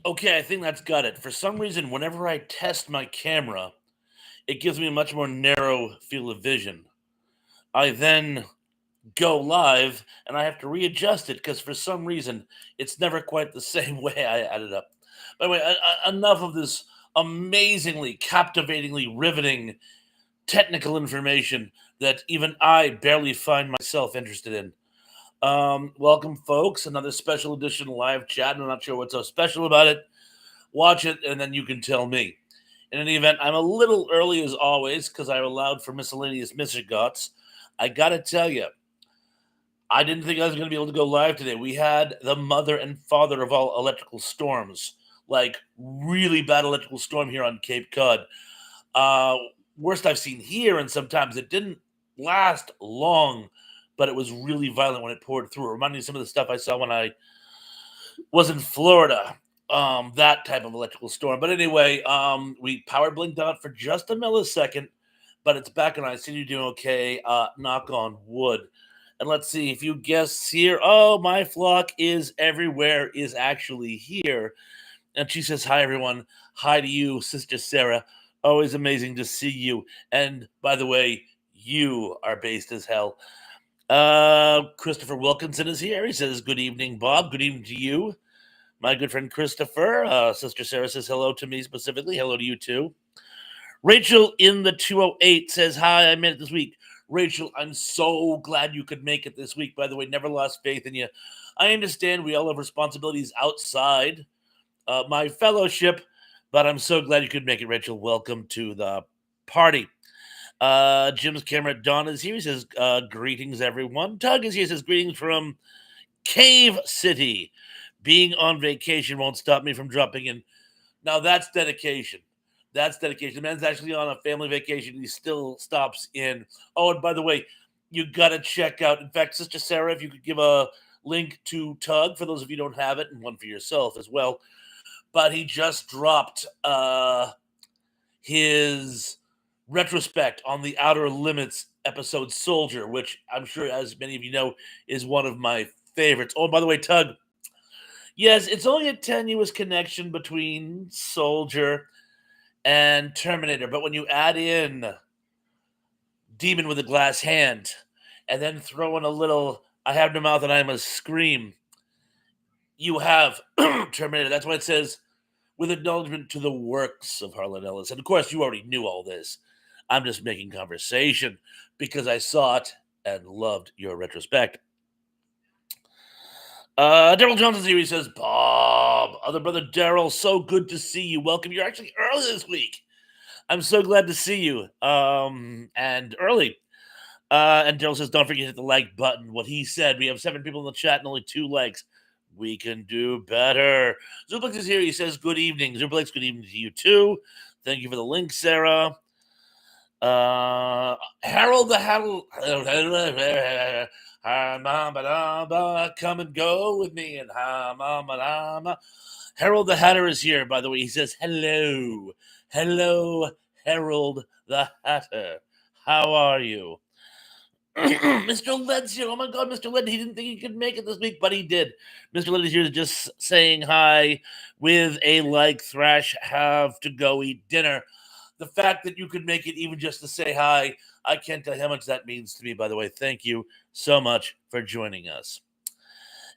Okay, I think that's got it. For some reason, whenever I test my camera, it gives me a much more narrow field of vision. I then go live and I have to readjust it because for some reason it's never quite the same way I added up. By the way, enough of this amazingly, captivatingly riveting technical information that even I barely find myself interested in. Welcome, folks. Another special edition live chat. I'm not sure what's so special about it. Watch it, and then you can tell me. In any event, I'm a little early as always because I allowed for miscellaneous misregards. I gotta tell you, I didn't think I was going to be able to go live today. We had the mother and father of all electrical storms, like really bad electrical storm here on Cape Cod. Uh, Worst I've seen here, and sometimes it didn't last long, but it was really violent when it poured through. It reminded me of some of the stuff I saw when I was in Florida. That type of electrical storm. But anyway, we power blinked out for just a millisecond, but it's back and I see you doing okay. Knock on wood. And let's see if you guess here. Oh, my flock is everywhere is actually here. And she says, hi, everyone. Hi to you, Sister Sarah. Always amazing to see you. And by the way, you are based as hell. Christopher Wilkinson is here. He says, good evening, Bob. Good evening to you, my good friend Christopher. Sister Sarah says hello to me specifically. Hello to you too. Rachel in the 208 says, hi, I made it this week. Rachel, I'm so glad you could make it this week. By the way, never lost faith in you. I understand we all have responsibilities outside my fellowship, but I'm so glad you could make it, Rachel. Welcome to the party. Jim's camera, Don is here. He says, greetings, everyone. Tug is here. He says, greetings from Cave City. Being on vacation won't stop me from dropping in. Now, that's dedication. That's dedication. The man's actually on a family vacation. He still stops in. Oh, and by the way, you got to check out. In fact, Sister Sarah, if you could give a link to Tug for those of you who don't have it, and one for yourself as well. But he just dropped his retrospect on the Outer Limits episode Soldier, which I'm sure, as many of you know, is one of my favorites. Oh, by the way, Tug, yes, it's only a tenuous connection between Soldier and Terminator, but when you add in Demon with a Glass Hand and then throw in a little I have no mouth and I must scream, you have Terminator. That's why it says with acknowledgement to the works of Harlan Ellis. And of course, you already knew all this. I'm just making conversation because I saw it and loved your retrospect. Daryl Johnson here. He says, Bob, other brother Daryl, so good to see you. Welcome. You're actually early this week. I'm so glad to see you. And early. And Daryl says, don't forget to hit the like button. What he said, we have 7 people in the chat and only 2 likes. We can do better. Zuplex is here. He says, good evening. Zuplex, good evening to you too. Thank you for the link, Sarah. Harold the Haddle. Come and go with me. And Harold the Hatter is here, by the way. He says, hello. Hello, Harold the Hatter. How are you? Mr. Led's here. Oh my God, Mr. Led. He didn't think he could make it this week, but he did. Mr. Led is here just saying hi with a like Thrash have to go eat dinner. The fact that you could make it even just to say hi, I can't tell you how much that means to me, by the way. Thank you so much for joining us.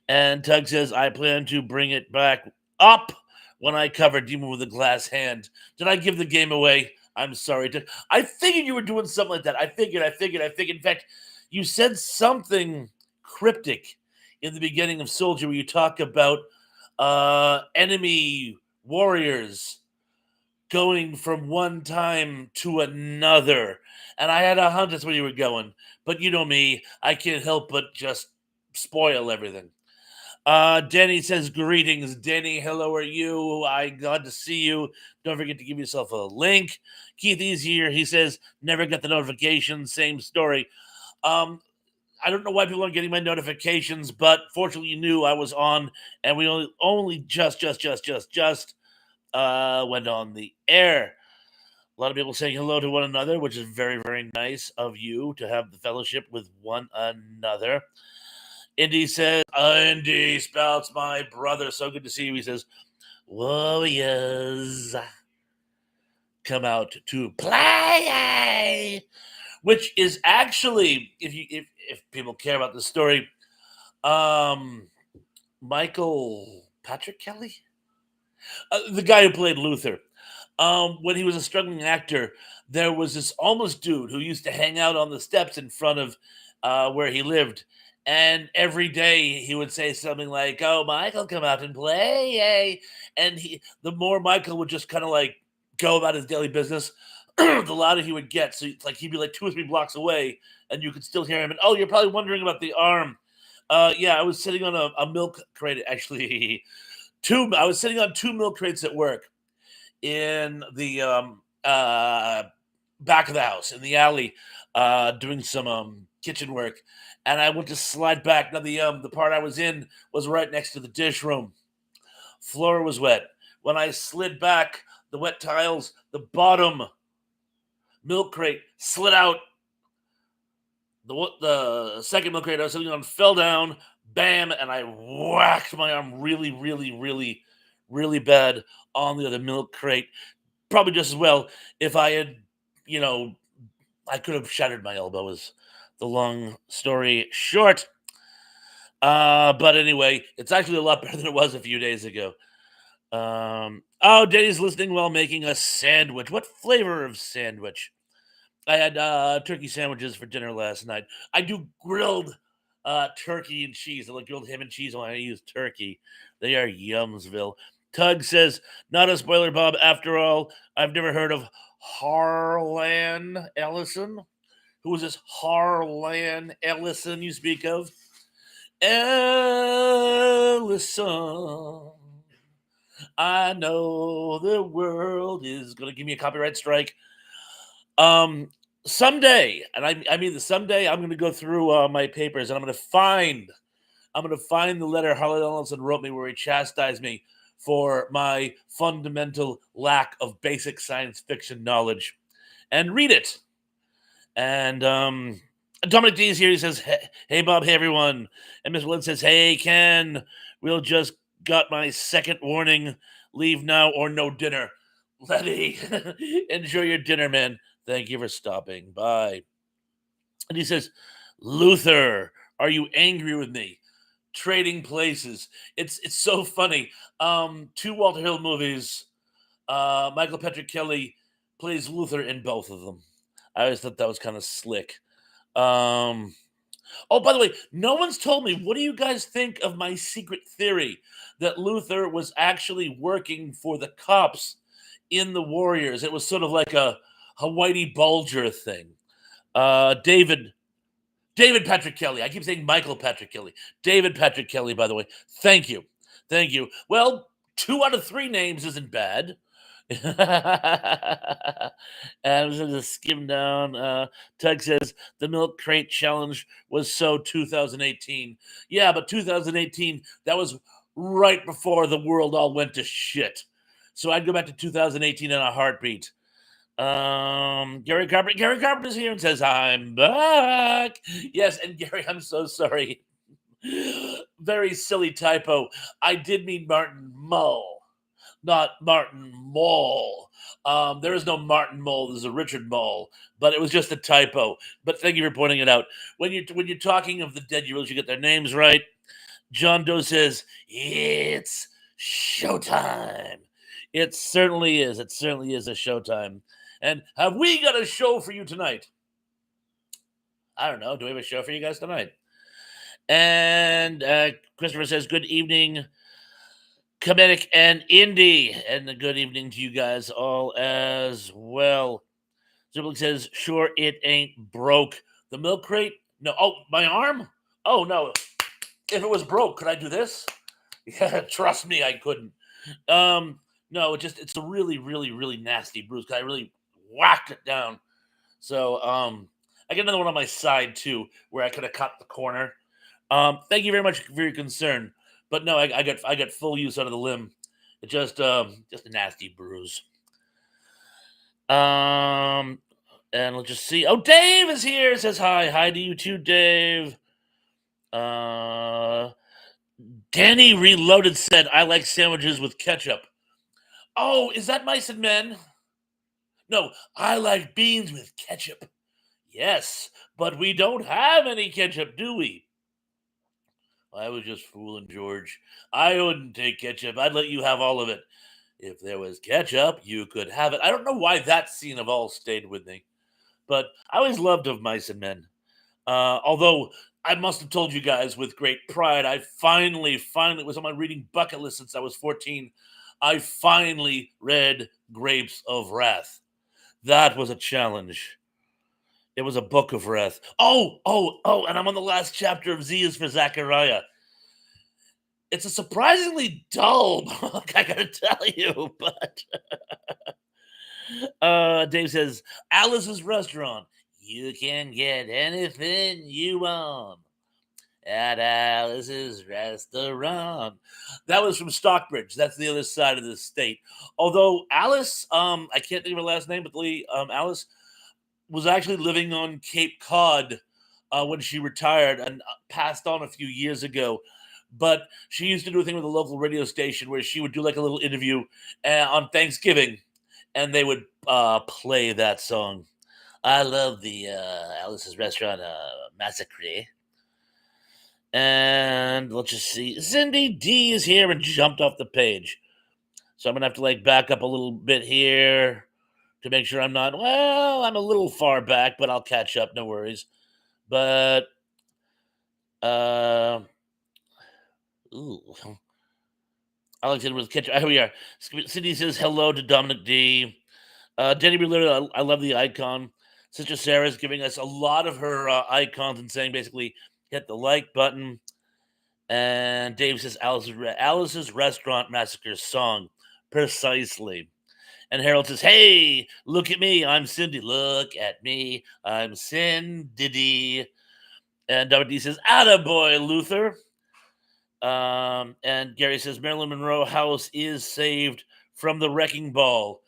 And Tug says, I plan to bring it back up when I cover Demon with a Glass Hand. Did I give the game away? I'm sorry. I figured you were doing something like that. I figured. In fact, you said something cryptic in the beginning of Soldier where you talk about enemy warriors going from one time to another. And I had a hunch that's where you were going. But you know me, I can't help but just spoil everything. Denny says, greetings. Denny, hello, are you? I glad to see you. Don't forget to give yourself a link. Keith is here. He says, never get the notifications. Same story. I don't know why people aren't getting my notifications, but fortunately you knew I was on, and we only just went on the air. A lot of people saying hello to one another, which is very, very nice of you to have the fellowship with one another. Indy says, Indy spouts my brother. So good to see you. He says, warriors come out to play, which is actually, if people care about the story, Michael Patrick Kelly, the guy who played Luther. When he was a struggling actor, there was this homeless dude who used to hang out on the steps in front of where he lived. And every day he would say something like, "Oh, Michael, come out and play!" And the more Michael would just kind of like go about his daily business, the louder he would get. So it's like he'd be like 2 or 3 blocks away, and you could still hear him. And oh, you're probably wondering about the arm. Yeah, I was sitting on a milk crate. Actually, two. I was sitting on 2 milk crates at work in the back of the house in the alley, doing some kitchen work, and I went to slide back. Now the part I was in was right next to the dish room. Floor was wet. When I slid back, the wet tiles, the bottom milk crate slid out. The second milk crate I was sitting on fell down, bam, and I whacked my arm really, really, really, really bad on the other milk crate. Probably just as well if I had, you know, I could have shattered my elbow. Is the long story short. But anyway, it's actually a lot better than it was a few days ago. Oh, Danny's listening while making a sandwich. What flavor of sandwich? I had turkey sandwiches for dinner last night. I do grilled turkey and cheese. I like grilled ham and cheese when I use turkey. They are yumsville. Tug says, not a spoiler, Bob. After all, I've never heard of Harlan Ellison. Who is this Harlan Ellison you speak of? Ellison. I know the world is going to give me a copyright strike. Someday, and I mean the someday, I'm going to go through my papers and I'm going to find the letter Harlan Ellison wrote me where he chastised me for my fundamental lack of basic science fiction knowledge, and read it. And Dominic D is here. He says, "Hey Bob, hey everyone," and Miss Lynn says, "Hey Ken, we'll just got my second warning. Leave now or no dinner." Letty, enjoy your dinner, man. Thank you for stopping by. And he says, Luther, are you angry with me? Trading places. It's so funny. 2 Walter Hill movies. Michael Patrick Kelly plays Luther in both of them. I always thought that was kind of slick. Oh, by the way, no one's told me. What do you guys think of my secret theory that Luther was actually working for the cops in the Warriors? It was sort of like a Whitey Bulger thing. David Patrick Kelly. I keep saying Michael Patrick Kelly. David Patrick Kelly, by the way. Thank you. Well, 2 out of 3 names isn't bad. And I'm just going to skim down. Tug says the milk crate challenge was so 2018. Yeah, but 2018, that was right before the world all went to shit. So I'd go back to 2018 in a heartbeat. Gary Carpenter's here and says, I'm back. Yes, and Gary, I'm so sorry. Very silly typo. I did mean Martin Mull, not Martin Mull. There is no Martin Mull. There's a Richard Mull, but it was just a typo. But thank you for pointing it out. When you're talking of the dead, you really should get their names right. John Doe says it's showtime. It certainly is. It certainly is a showtime. And have we got a show for you tonight? I don't know. Do we have a show for you guys tonight? And Christopher says, good evening, Comedic and Indy. And a good evening to you guys all as well. Ziblik says, sure it ain't broke. The milk crate? No. Oh, my arm? Oh, no. If it was broke, could I do this? Yeah, trust me, I couldn't. No, it's a really, really, really nasty bruise. I really whacked it down. So I get another one on my side too, where I could have cut the corner. Thank you very much for your concern, but no, I got full use out of the limb. It's just a nasty bruise. And let's just see. Oh, Dave is here. It says hi to you too, Dave. Danny Reloaded said, I like sandwiches with ketchup. Oh, is that Mice and Men? No, I like beans with ketchup. Yes, but we don't have any ketchup, do we? I was just fooling George. I wouldn't take ketchup. I'd let you have all of it. If there was ketchup, you could have it. I don't know why that scene of all stayed with me, but I always loved Of Mice and Men. Although I must have told you guys with great pride, I finally, it was on my reading bucket list since I was 14. I finally read Grapes of Wrath. That was a challenge. It was a book of wrath. Oh, and I'm on the last chapter of Z is for Zachariah. It's a surprisingly dull book, I gotta tell you, but Dave says, Alice's Restaurant. You can get anything you want at Alice's Restaurant. That was from Stockbridge. That's the other side of the state. Although Alice, I can't think of her last name, but Alice was actually living on Cape Cod when she retired and passed on a few years ago. But she used to do a thing with a local radio station where she would do like a little interview on Thanksgiving, and they would play that song. I love the Alice's Restaurant Massacre. And let's just see. Cindy D is here and jumped off the page. So I'm going to have to like back up a little bit here to make sure I'm not, well, I'm a little far back, but I'll catch up. No worries. But, uh, ooh, Alexander was catch. Here we are. Cindy says hello to Dominic D. Denny Wheeler, I love the icon. Sister Sarah's giving us a lot of her icons and saying basically hit the like button. And Dave says Alice's Restaurant Massacre song. Precisely. And Harold says, hey, look at me. I'm Cindy. Look at me. I'm Cindy. And WD says, attaboy, Luther. And Gary says, Marilyn Monroe house is saved from the wrecking ball.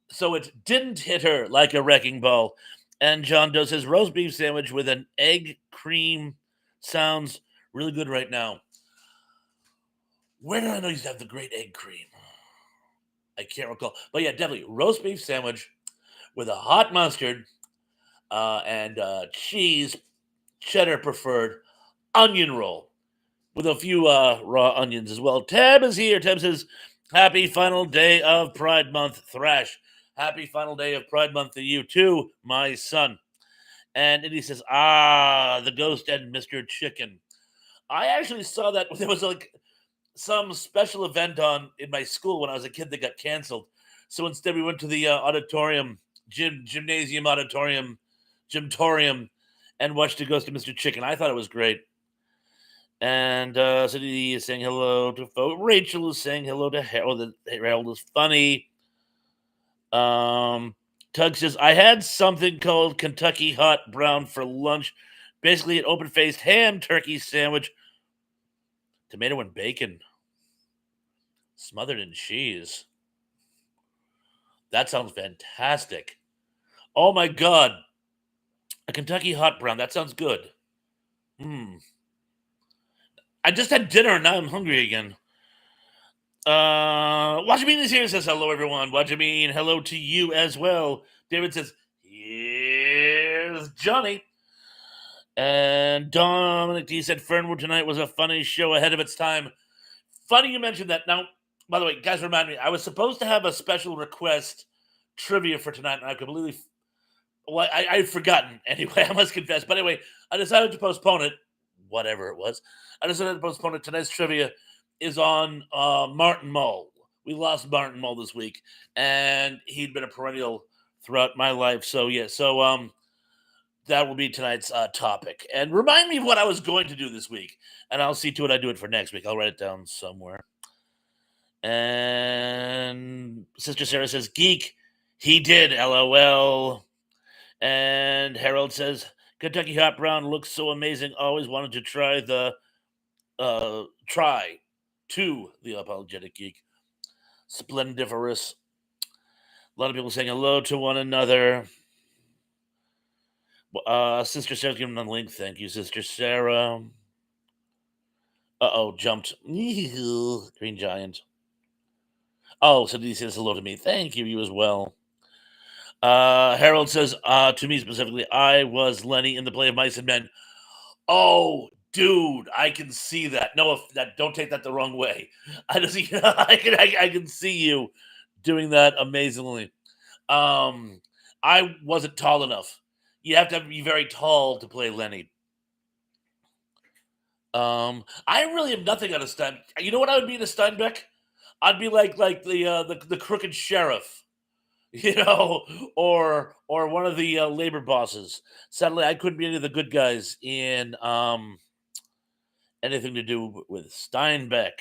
So it didn't hit her like a wrecking ball. And John does his roast beef sandwich with an egg cream. Sounds really good right now. Where did I know you used to have the great egg cream? I can't recall. But yeah, definitely roast beef sandwich with a hot mustard and cheese, cheddar preferred, onion roll with a few raw onions as well. Tab is here. Tab says, happy final day of Pride Month, Thrash. Happy final day of Pride Month to you too, my son. And he says, the ghost and Mr. Chicken. I actually saw that there was like some special event on in my school when I was a kid that got canceled. So instead, we went to the auditorium, gymnasium auditorium, gymtorium, and watched the Ghost of Mr. Chicken. I thought it was great. And Cindy is saying hello to folks. Rachel is saying hello to Harold. Harold is funny. Tug says, I had something called Kentucky Hot Brown for lunch. Basically, an open faced ham turkey sandwich, tomato and bacon, smothered in cheese. That sounds fantastic. Oh my God. A Kentucky Hot Brown. That sounds good. I just had dinner and now I'm hungry again. Watchamin is here, says hello everyone. Watchamin, hello to you as well. David says, here's Johnny. And Dominic D said Fernwood tonight was a funny show ahead of its time. Funny you mentioned that. Now, by the way, guys, remind me, I was supposed to have a special request trivia for tonight, and I completely, well, I'd forgotten anyway, I must confess. But anyway, I decided to postpone it, whatever it was. I decided to postpone it. Tonight's trivia is on Martin Mull. We lost Martin Mull this week, and he'd been a perennial throughout my life. So, yeah, that will be tonight's topic. And remind me of what I was going to do this week, and I'll see to it I do it for next week. I'll write it down somewhere. And Sister Sarah says, geek, he did, LOL. And Harold says, Kentucky Hot Brown looks so amazing. Always wanted to try the apologetic geek. Splendiferous. A lot of people saying hello to one another. Sister Sarah's giving a link. Thank you, Sister Sarah. Jumped. Green Giant. Oh, so he says hello to me. Thank you. You as well. Harold says to me specifically, I was Lenny in the play of Mice and Men. Oh, dude, I can see that. No, if that don't take that the wrong way. I just I can see you doing that amazingly. Um, I wasn't tall enough. You have to be very tall to play Lenny. I really am nothing on a Stein. You know what I would be in a Steinbeck? I'd be like the crooked sheriff, you know, or one of the labor bosses. Sadly, I couldn't be any of the good guys in anything to do with Steinbeck.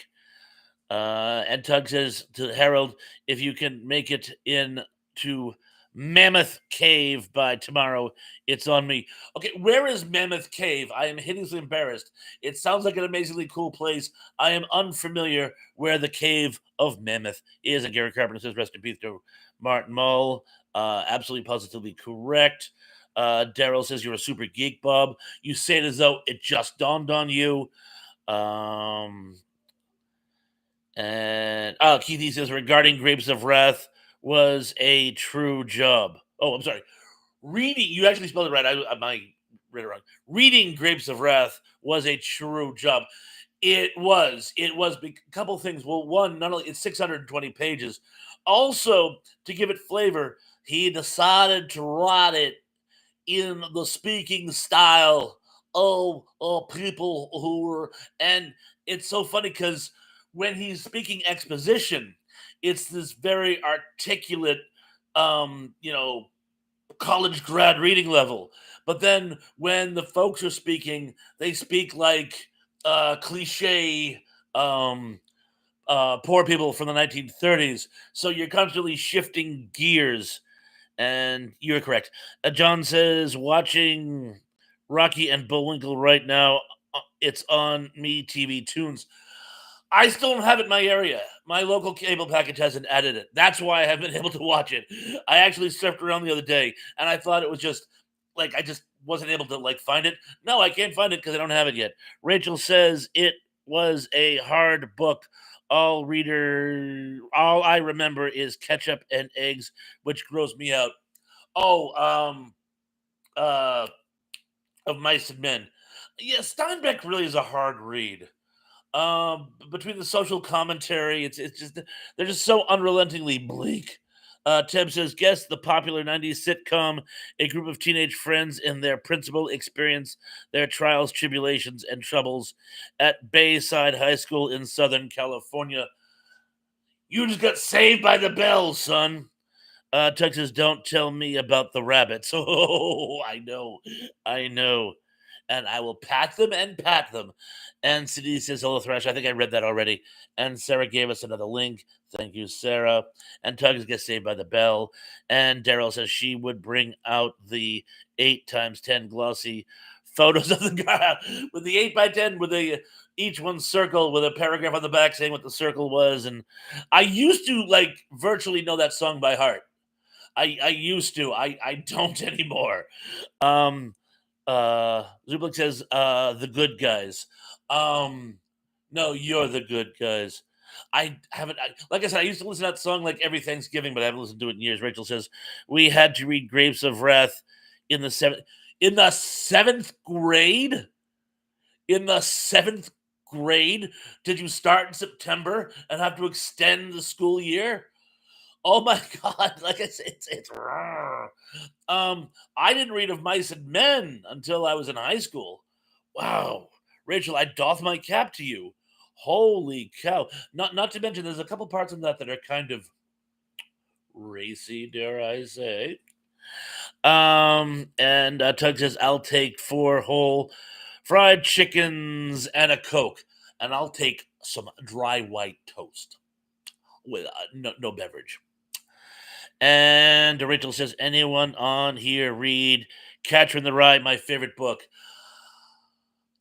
And Tug says to Harold, if you can make it in to Mammoth Cave by tomorrow, it's on me. Okay, where is Mammoth Cave? I am hideously embarrassed. It sounds like an amazingly cool place. I am unfamiliar where the Cave of Mammoth is. And Gary Carpenter says, rest in peace to Martin Mull. Absolutely positively correct. Daryl says, you're a super geek, Bob. You say it as though it just dawned on you. Um, and Keith says regarding Grapes of Wrath was a true job. Oh, I'm sorry. Reading, you actually spelled it right. I read it wrong. Reading Grapes of Wrath was a true job. It was. It was a couple things. Well, one, not only it's 620 pages. Also, to give it flavor, he decided to write it in the speaking style of people who were, and it's so funny because when he's speaking exposition, it's this very articulate, you know, college grad reading level. But then when the folks are speaking, they speak like cliche poor people from the 1930s. So you're constantly shifting gears, and you're correct. John says, watching Rocky and Bullwinkle right now. It's on Me TV Tunes. I still don't have it in my area. My local cable package hasn't added it. That's why I haven't been able to watch it. I actually surfed around the other day, and I thought it was just like I just wasn't able to like find it. No, I can't find it because I don't have it yet. Rachel says it was a hard book. All I remember is ketchup and eggs, which grows me out. Oh, uh, of Mice and Men. Yeah, Steinbeck really is a hard read. Between the social commentary, it's just they're just so unrelentingly bleak. Tim says, guess the popular 90s sitcom, a group of teenage friends and their principal experience their trials, tribulations, and troubles at Bayside High School in Southern California. You just got saved by the bell, son. Texas, don't tell me about the rabbits. Oh, I know. And I will pat them. And CD says, hello, Thrash. I think I read that already. And Sarah gave us another link. Thank you, Sarah. And Tugs gets saved by the bell. And Daryl says she would bring out the 8x10 glossy photos of the guy with the 8x10 with the each one circle with a paragraph on the back saying what the circle was. And I used to like virtually know that song by heart. I used to. I don't anymore. Um Zublik says the good guys. Um no, you're the good guys. I haven't like I said, I used to listen to that song like every Thanksgiving, but I haven't listened to it in years. Rachel says we had to read Grapes of Wrath in the seventh grade. In the seventh grade, did you start in September and have to extend the school year? Oh my god! Like I said, it's I didn't read of Mice and Men until I was in high school. Wow, Rachel, I doff my cap to you. Holy cow! Not to mention, there's a couple parts in that are kind of racy, dare I say. And Tug says, "I'll take 4 whole fried chickens and a Coke, and I'll take some dry white toast with no beverage." And Rachel says, anyone on here read Catcher in the Rye, my favorite book?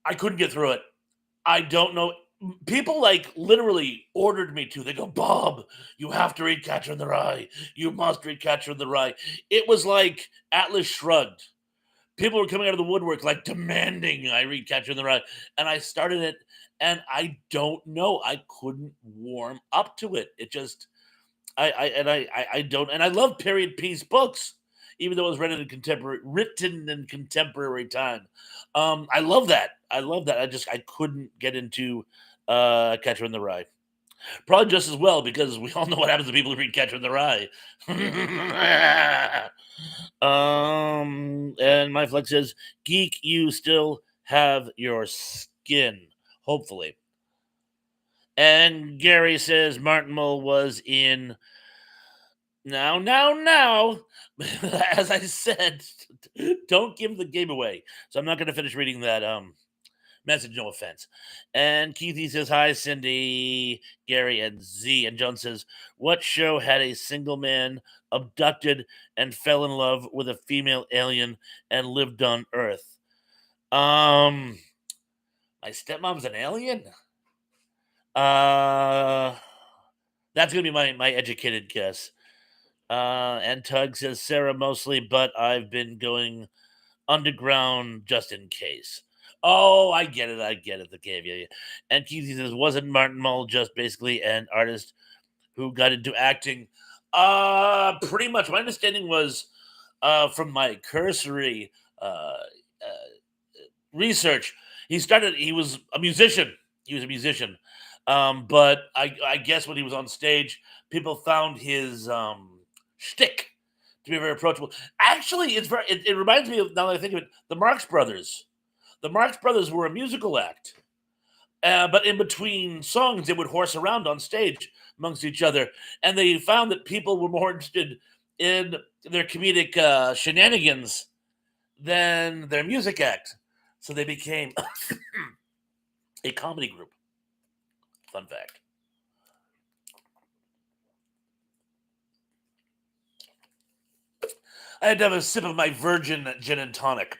I couldn't get through it. I don't know. People like literally ordered me to. They go, Bob, you have to read Catcher in the Rye. You must read Catcher in the Rye. It was like Atlas Shrugged. People were coming out of the woodwork like demanding I read Catcher in the Rye. And I started it, and I don't know. I couldn't warm up to it. It just I don't, and I love period piece books, even though it was written in contemporary time. I love that. I love that. I couldn't get into Catcher in the Rye. Probably just as well because we all know what happens to people who read Catcher in the Rye. And my flex says, "Geek, you still have your skin, hopefully." And Gary says Martin Mull was in now. As I said, don't give the game away. So I'm not going to finish reading that message. No offense. And Keithy says hi, Cindy, Gary, and Z. And John says, what show had a single man abducted and fell in love with a female alien and lived on Earth? My stepmom's an alien. That's gonna be my educated guess. And Tug says Sarah mostly, but I've been going underground just in case. Oh, I get it. The game, yeah. And Keithy says, wasn't Martin Mull just basically an artist who got into acting? Pretty much. My understanding was, from my cursory research, he was a musician. But I guess when he was on stage, people found his shtick to be very approachable. Actually, it reminds me of, now that I think of it, the Marx Brothers. The Marx Brothers were a musical act, but in between songs, they would horse around on stage amongst each other, and they found that people were more interested in their comedic shenanigans than their music act. So they became a comedy group. Fun fact. I had to have a sip of my virgin gin and tonic.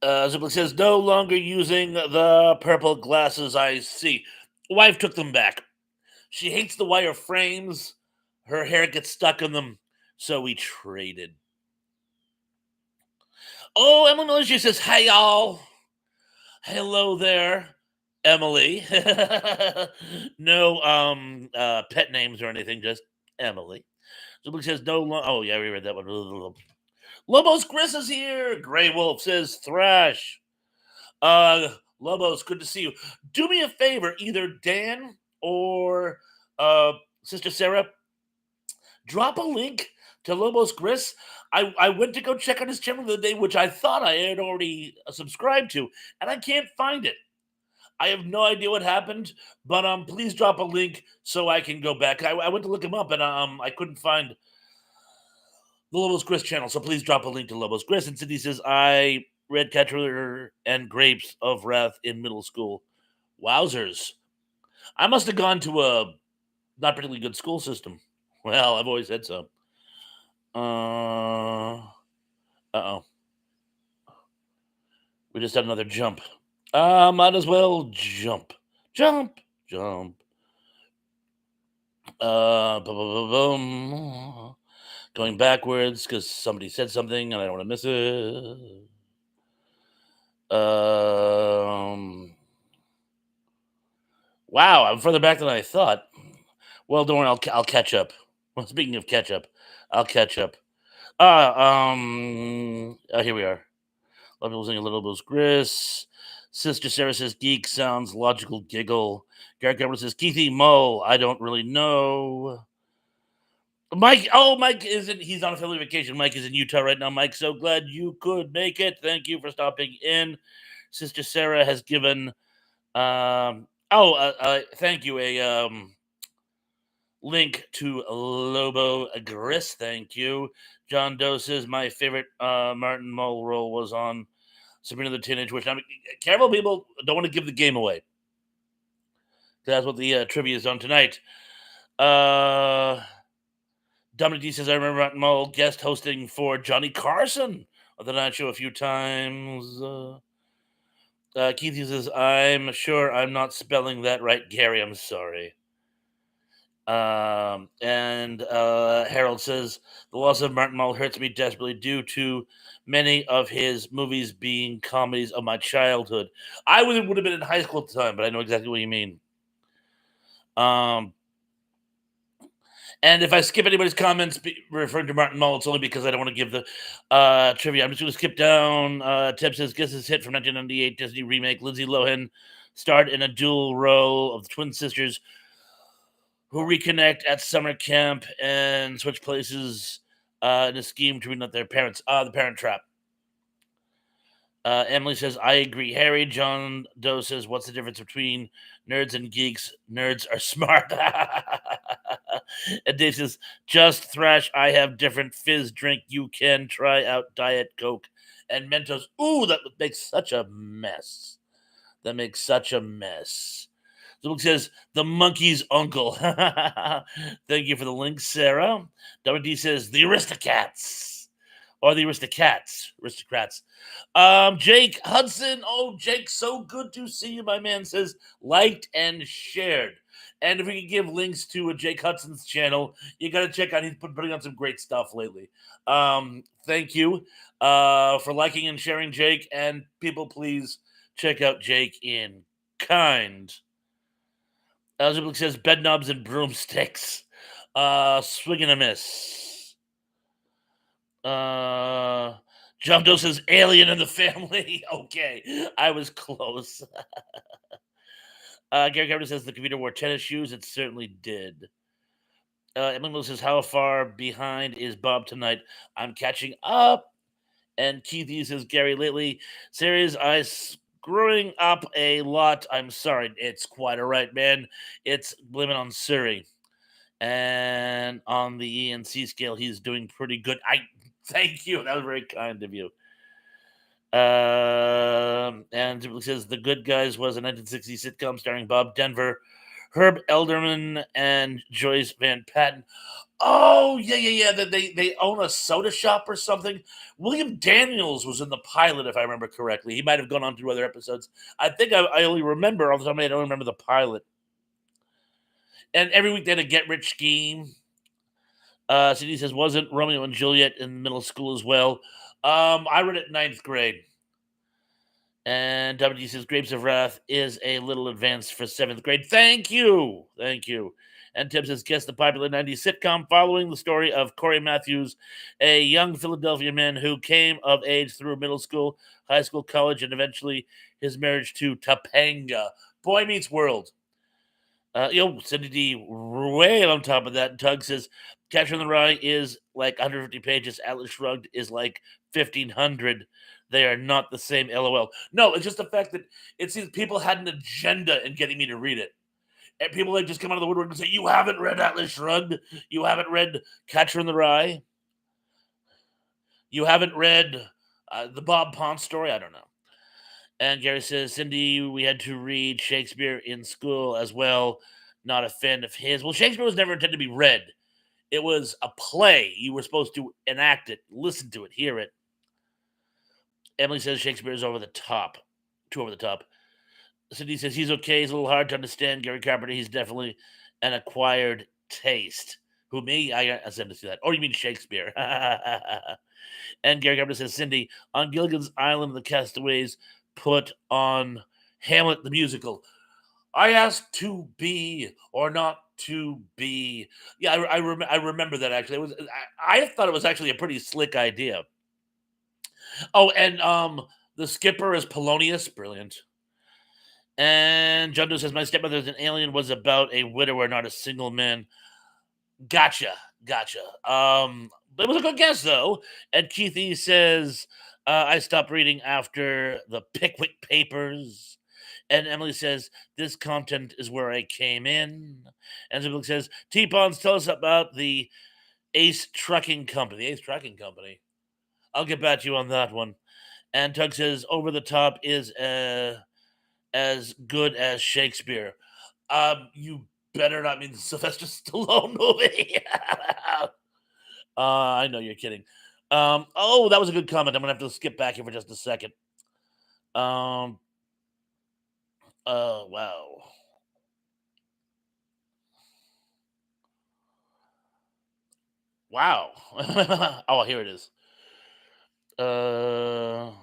Ziplik says, no longer using the purple glasses I see. Wife took them back. She hates the wire frames. Her hair gets stuck in them, so we traded. Oh, Emily Militia says, hey, y'all. Hello there, Emily. No pet names or anything, just Emily. Ziplik says, no long. Oh, yeah, we read that one. Lobos Chris is here. Grey Wolf says Thrash. Lobos, good to see you. Do me a favor, either Dan or Sister Sarah, drop a link to Lobos Chris. I went to go check on his channel the other day, which I thought I had already subscribed to, and I can't find it. I have no idea what happened, but please drop a link so I can go back. I went to look him up, and I couldn't find the Lobos Grist channel, so please drop a link to Lobos Grist. And Cindy says, I read Catcher and Grapes of Wrath in middle school. Wowzers. I must have gone to a not particularly good school system. Well, I've always said so. Uh-oh. We just had another jump. Might as well jump. Jump. Going backwards because somebody said something and I don't want to miss it. Wow, I'm further back than I thought. Well, don't worry, I'll catch up. Well, speaking of catch up, I'll catch up. Here we are. A lot of people saying a little bit of Gris. Sister Sarah says geek sounds logical giggle. Garrett Cameron says Keithy Mull. I don't really know. Mike, Mike isn't. He's on a family vacation. Mike is in Utah right now. Mike, so glad you could make it. Thank you for stopping in. Sister Sarah has given. Thank you. A link to Lobo Gris. Thank you. John Doe says my favorite Martin Mull role was on Sabrina the Teenage Witch. Careful, people. Don't want to give the game away. That's what the trivia is on tonight. Dominic D says, I remember Martin Mull guest hosting for Johnny Carson on the Night Show a few times. Keith says, I'm sure I'm not spelling that right, Gary. I'm sorry. And Harold says, the loss of Martin Mull hurts me desperately due to many of his movies being comedies of my childhood. I would have been in high school at the time, but I know exactly what you mean. And if I skip anybody's comments referring to Martin Mull, it's only because I don't want to give the trivia. I'm just going to skip down. Tip says, guess this hit from 1998 Disney remake. Lindsay Lohan starred in a dual role of the twin sisters who reconnect at summer camp and switch places in a scheme to reunite their parents. The Parent Trap. Emily says, I agree. Harry. John Doe says, what's the difference between nerds and geeks? Nerds are smart. And Dave says, just thrash. I have different fizz drink. You can try out Diet Coke and Mentos. Ooh, that makes such a mess. That makes such a mess. The book says, the monkey's uncle. Thank you for the link, Sarah. WD says, the Aristocats. Or the aristocrats. Jake Hudson. Oh, Jake, so good to see you. My man says liked and shared. And if we can give links to Jake Hudson's channel, you got to check out. He's putting on some great stuff lately. Thank you for liking and sharing, Jake. And people, please check out Jake in kind. Elizabeth says bed knobs and broomsticks. Swing and a miss. John Doe says alien in the family. Okay, I was close. Gary Carter says the computer wore tennis shoes. It certainly did. Emily says, how far behind is Bob tonight? I'm catching up. And Keith E says, Gary, lately, series I screwing up a lot. I'm sorry. It's quite all right, man. It's blaming on Siri. And on the ENC scale, he's doing pretty good. Thank you. That was very kind of you. And it says The Good Guys was a 1960s sitcom starring Bob Denver, Herb Elderman, and Joyce Van Patten. Oh, yeah. They own a soda shop or something. William Daniels was in the pilot, if I remember correctly. He might have gone on through other episodes. I think I only remember, off the top of my head, I don't remember the pilot. And every week they had a get rich scheme. CD says, wasn't Romeo and Juliet in middle school as well? I read it in ninth grade. And WD says, Grapes of Wrath is a little advanced for seventh grade. Thank you. And Tim says, guess the popular 90s sitcom following the story of Corey Matthews, a young Philadelphia man who came of age through middle school, high school, college, and eventually his marriage to Topanga. Boy Meets World. Cindy D way on top of that. Tug says, Catcher in the Rye is like 150 pages. Atlas Shrugged is like 1,500. They are not the same, LOL. No, it's just the fact that it seems people had an agenda in getting me to read it. And people like just come out of the woodwork and say, you haven't read Atlas Shrugged? You haven't read Catcher in the Rye? You haven't read the Bob Ponce story? I don't know. And Gary says, Cindy, we had to read Shakespeare in school as well. Not a fan of his. Well, Shakespeare was never intended to be read. It was a play. You were supposed to enact it, listen to it, hear it. Emily says Shakespeare is over the top. Too over the top. Cindy says he's okay. He's a little hard to understand. Gary Carpenter, he's definitely an acquired taste. Who, me? I said to see that. Or you mean Shakespeare. And Gary Carpenter says, Cindy, on Gilligan's Island, the castaways put on Hamlet the musical. I asked to be or not to be. Yeah, I remember that actually. It was I thought it was actually a pretty slick idea. Oh, and the skipper is Polonius, brilliant. And John Doe says, my stepmother's an alien was about a widower, not a single man. Gotcha. But it was a good guess though. And Keithy says, I stopped reading after the Pickwick Papers. And Emily says, this content is where I came in. And Ziblik says, T-Pons, tell us about the Ace Trucking Company. The Ace Trucking Company. I'll get back to you on that one. And Tug says, over the top is as good as Shakespeare. You better not mean the Sylvester Stallone movie. I know you're kidding. Oh, that was a good comment. I'm gonna have to skip back here for just a second. Oh wow. Wow. Oh, here it is. Gary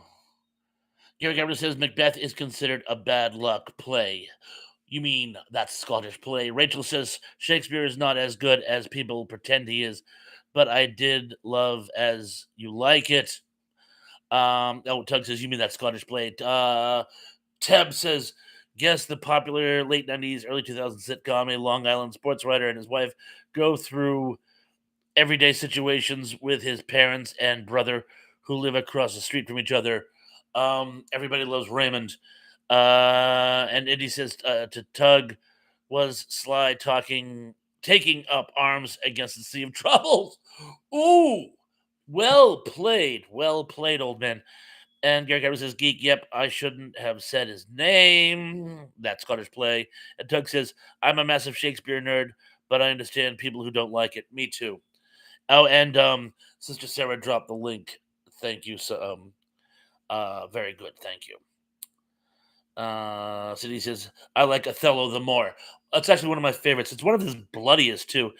Gabriel says Macbeth is considered a bad luck play. You mean that Scottish play? Rachel says Shakespeare is not as good as people pretend he is, but I did love As You Like It. Tug says, you mean that Scottish play? Teb says, guess the popular late 90s, early 2000s sitcom, a Long Island sports writer and his wife go through everyday situations with his parents and brother who live across the street from each other. Everybody loves Raymond. And Indy says to Tug, was Sly taking up arms against the Sea of Troubles? Ooh, well played, old man. And Gary Carter says, Geek, yep, I shouldn't have said his name. That Scottish play. And Tug says, I'm a massive Shakespeare nerd, but I understand people who don't like it. Me too. Oh, and Sister Sarah dropped the link. Thank you. So, very good. Thank you. Cindy says, I like Othello the more. It's actually one of my favorites. It's one of his bloodiest, too.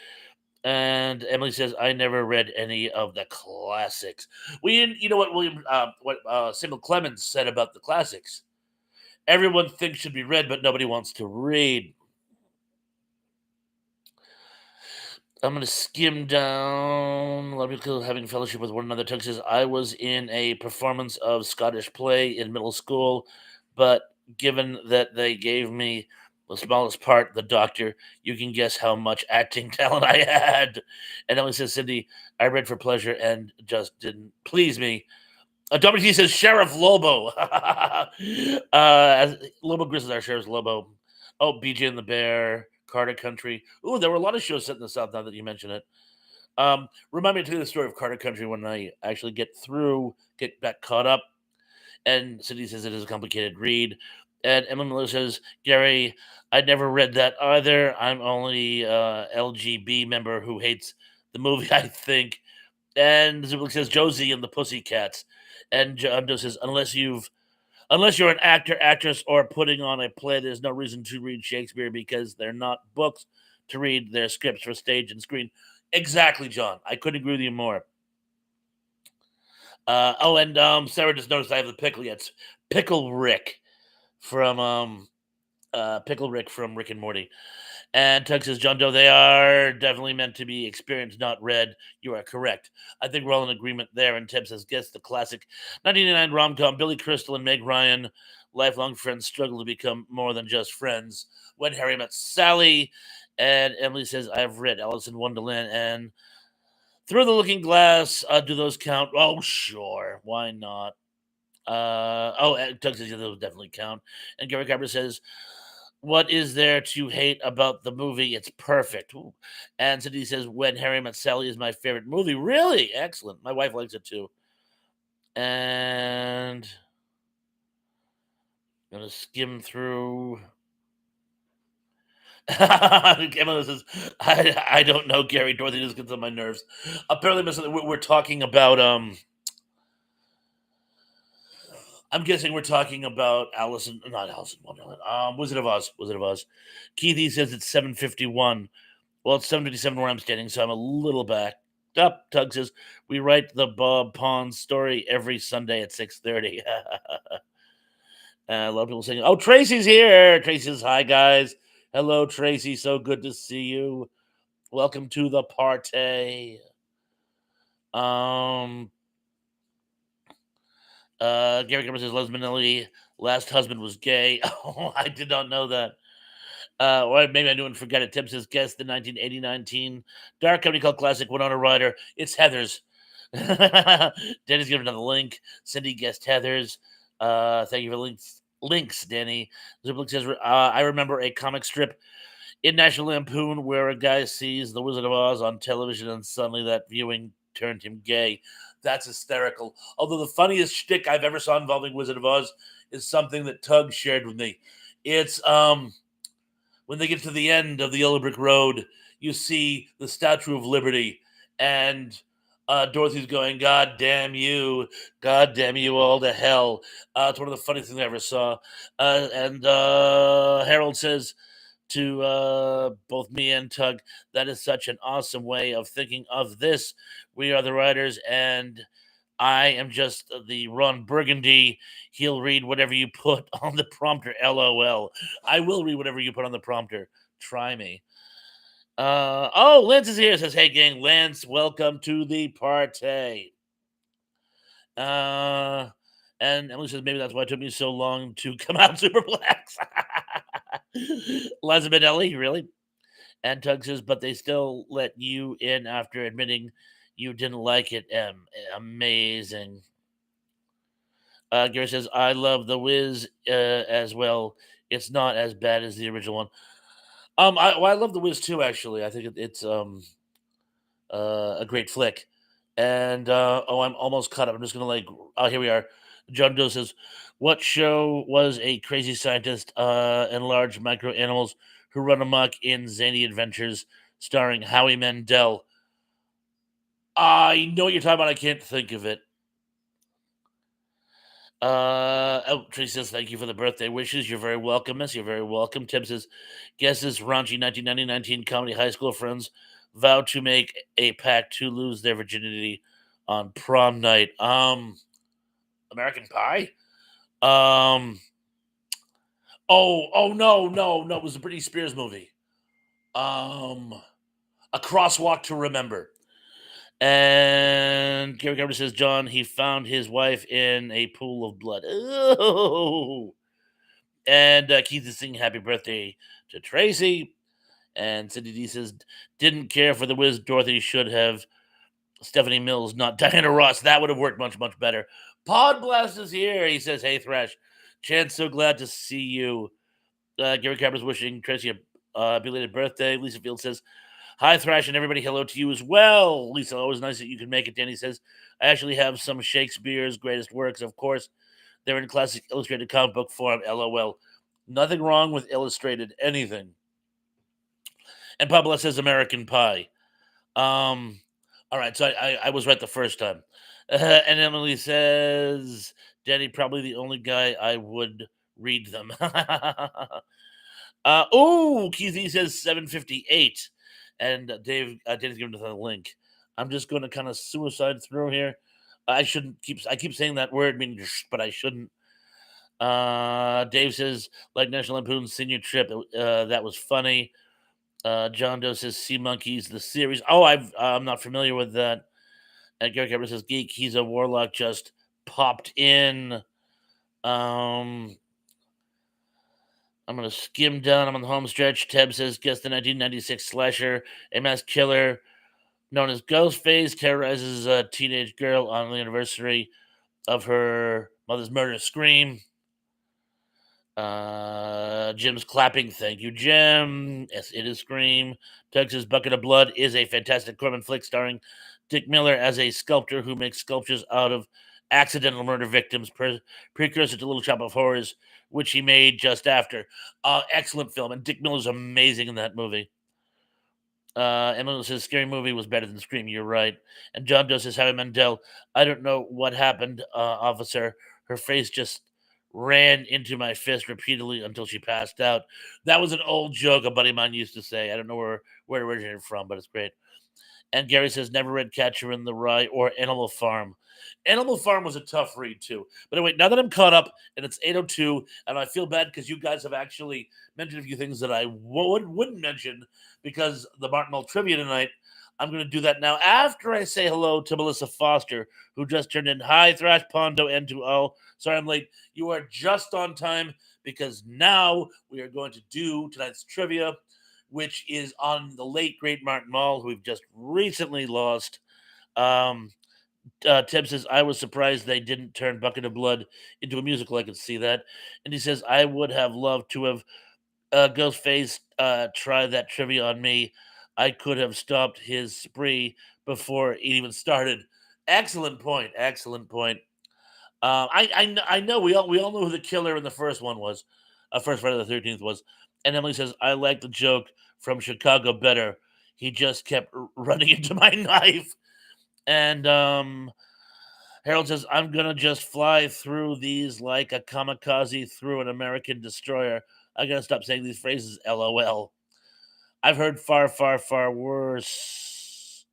And Emily says, I never read any of the classics. You know what Samuel Clemens said about the classics? Everyone thinks should be read, but nobody wants to read. I'm going to skim down. A lot of people having fellowship with one another. Tug says, I was in a performance of Scottish play in middle school, but given that they gave me the smallest part, the doctor, you can guess how much acting talent I had. And Emily says, Cindy, I read for pleasure and just didn't please me. WT says, Sheriff Lobo. Lobo Grizzly, our Sheriff Lobo. Oh, BJ and the Bear, Carter Country. Ooh, there were a lot of shows set in the South now that you mention it. Remind me to tell you the story of Carter Country when I actually get back caught up. And Cindy says it is a complicated read. And Emma Miller says, Gary, I never read that either. I'm only LGB member who hates the movie, I think. And Zublik says, Josie and the Pussycats. And John Doe says, unless you're an actor, actress, or putting on a play, there's no reason to read Shakespeare because they're not books to read. They're scripts for stage and screen. Exactly, John. I couldn't agree with you more. Sarah just noticed I have the pickle. Yeah, it's Pickle Rick from Rick and Morty. And Tug says, John Doe, they are definitely meant to be experienced, not read. You are correct. I think we're all in agreement there. And Teb says, guess the classic 1989 rom-com, Billy Crystal and Meg Ryan, lifelong friends struggle to become more than just friends. When Harry Met Sally. And Emily says, I've read Alice in Wonderland and Through the Looking Glass. Do those count? Oh, sure. Why not? Tug says, yeah, those definitely count. And Gary Carver says, what is there to hate about the movie? It's perfect. Ooh. And Cindy says, When Harry Met Sally is my favorite movie. Really? Excellent. My wife likes it too. And I'm going to skim through. Emma says, I don't know, Gary. Dorothy just gets on my nerves. Apparently, we're talking about I'm guessing we're talking about not Alice in Wonderland. Wizard of Oz. Wizard of Oz. Keithy says it's 7:51. Well, it's 7:57 where I'm standing, so I'm a little back. Up, Tug says we write the Bob Pond story every Sunday at 6:30. A lot of people saying, "Oh, Tracy's here." Tracy says, "Hi guys, hello Tracy, so good to see you. Welcome to the party." Gary Cameron says, Les Manelli, last husband was gay. Oh, I did not know that. Or maybe I knew and forget it. Tim says, guess the 1989 teen dark comedy called Classic Winona Ryder. It's Heathers. Danny's given another link. Cindy guessed Heathers. Thank you for links, Danny. Zublik says, I remember a comic strip in National Lampoon where a guy sees The Wizard of Oz on television and suddenly that viewing turned him gay. That's hysterical. Although the funniest shtick I've ever saw involving Wizard of Oz is something that Tug shared with me. It's when they get to the end of the Yellow Brick Road, you see the Statue of Liberty, and Dorothy's going, God damn you all to hell. It's one of the funniest things I ever saw. And Harold says to both me and Tug, that is such an awesome way of thinking of this. We are the writers, and I am just the Ron Burgundy. He'll read whatever you put on the prompter. LOL. I will read whatever you put on the prompter. Try me. Oh, Lance is here. Says, "Hey gang, Lance, welcome to the party." Uh, and Emily says, "Maybe that's why it took me so long to come out Superplex." Liza Minnelli, really? And Tug says, "But they still let you in after admitting you didn't like it." Amazing. Gary says, "I love The Wiz as well. It's not as bad as the original one." I love The Wiz too. Actually, I think it's a great flick. And I'm almost caught up. I'm just gonna like. Oh, here we are. John Doe says, "What show was a crazy scientist and large micro animals who run amok in zany adventures, starring Howie Mandel?" I know what you're talking about. I can't think of it. Tracy says, "Thank you for the birthday wishes. You're very welcome, miss. You're very welcome." Tim says, "Guess this raunchy 1919 comedy high school friends vow to make a pact to lose their virginity on prom night." American Pie? Um, oh, no. It was a Britney Spears movie. Um, A Crosswalk to Remember. And Gary Carter says, "John, he found his wife in a pool of blood." Oh. And Keith is singing happy birthday to Tracy. And Cindy D says, "Didn't care for the Wiz. Dorothy should have Stephanie Mills, not Diana Ross. That would have worked much, much better." Pod Blast is here. He says, "Hey, Thrash. Chance, so glad to see you." Gary Carter's wishing Tracy a belated birthday. Lisa Field says, "Hi, Thrash, and everybody. Hello to you as well." Lisa, always nice that you can make it. Danny says, "I actually have some Shakespeare's greatest works. Of course, they're in classic illustrated comic book form. LOL. Nothing wrong with illustrated anything." And Pablo says American Pie. Um, all right, so I was right the first time. And Emily says, "Danny, probably the only guy I would read them." Oh, Keithy says 7:58, and Dave's giving us a link. I'm just going to kind of suicide through here. I shouldn't keep. I keep saying that word, meaning, but I shouldn't. Dave says, like National Lampoon's Senior Trip, that was funny. John Doe says Sea Monkeys, the series. Oh, I'm not familiar with that. And Gary Kepler says Geek, he's a warlock just popped in. Um, I'm gonna skim down. I'm on the home stretch. Teb says guess the 1996 slasher, a mass killer known as Ghostface terrorizes a teenage girl on the anniversary of her mother's murder. Scream. Jim's clapping. Thank you, Jim. Yes, it is Scream. Texas Bucket of Blood is a fantastic Corman flick starring Dick Miller as a sculptor who makes sculptures out of accidental murder victims, precursor to Little Shop of Horrors, which he made just after. Excellent film, and Dick Miller's amazing in that movie. Emily says Scary Movie was better than Scream. You're right. And John Doe says Howie Mandel. I don't know what happened, officer. Her face just ran into my fist repeatedly until she passed out. That was an old joke a buddy of mine used to say. I don't know where it originated from, but it's great. And Gary says never read Catcher in the Rye or Animal Farm. Animal Farm was a tough read too. But anyway, now that I'm caught up and it's 8:02, and I feel bad because you guys have actually mentioned a few things that I wouldn't mention because the Martin Mull trivia tonight. I'm going to do that now after I say hello to Melissa Foster, who just turned in. Hi, Thrash Pondo, and to all. Sorry I'm late. You are just on time because now we are going to do tonight's trivia, which is on the late great Martin Mull, who we've just recently lost. Um, Tim says, "I was surprised they didn't turn Bucket of Blood into a musical. I could see that." And he says, "I would have loved to have Ghostface try that trivia on me. I could have stopped his spree before it even started." Excellent point. Excellent point. I know we all know who the killer in the first one was. First Friday the 13th was. And Emily says, "I like the joke from Chicago better. He just kept running into my knife." And Harold says, "I'm gonna just fly through these like a kamikaze through an American destroyer. I gotta stop saying these phrases. LOL. I've heard far, far, far worse."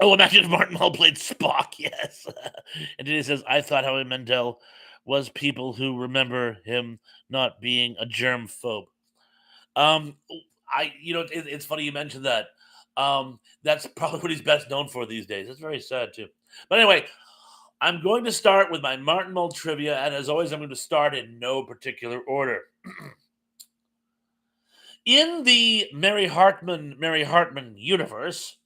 Oh, imagine if Martin Mull played Spock. Yes. And then he says, I thought Howie Mandel was people who remember him not being a germ phobe. Um, it's funny you mentioned that. That's probably what he's best known for these days. It's very sad too. But anyway, I'm going to start with my Martin Mull trivia, and as always, I'm going to start in no particular order. In the Mary Hartman universe,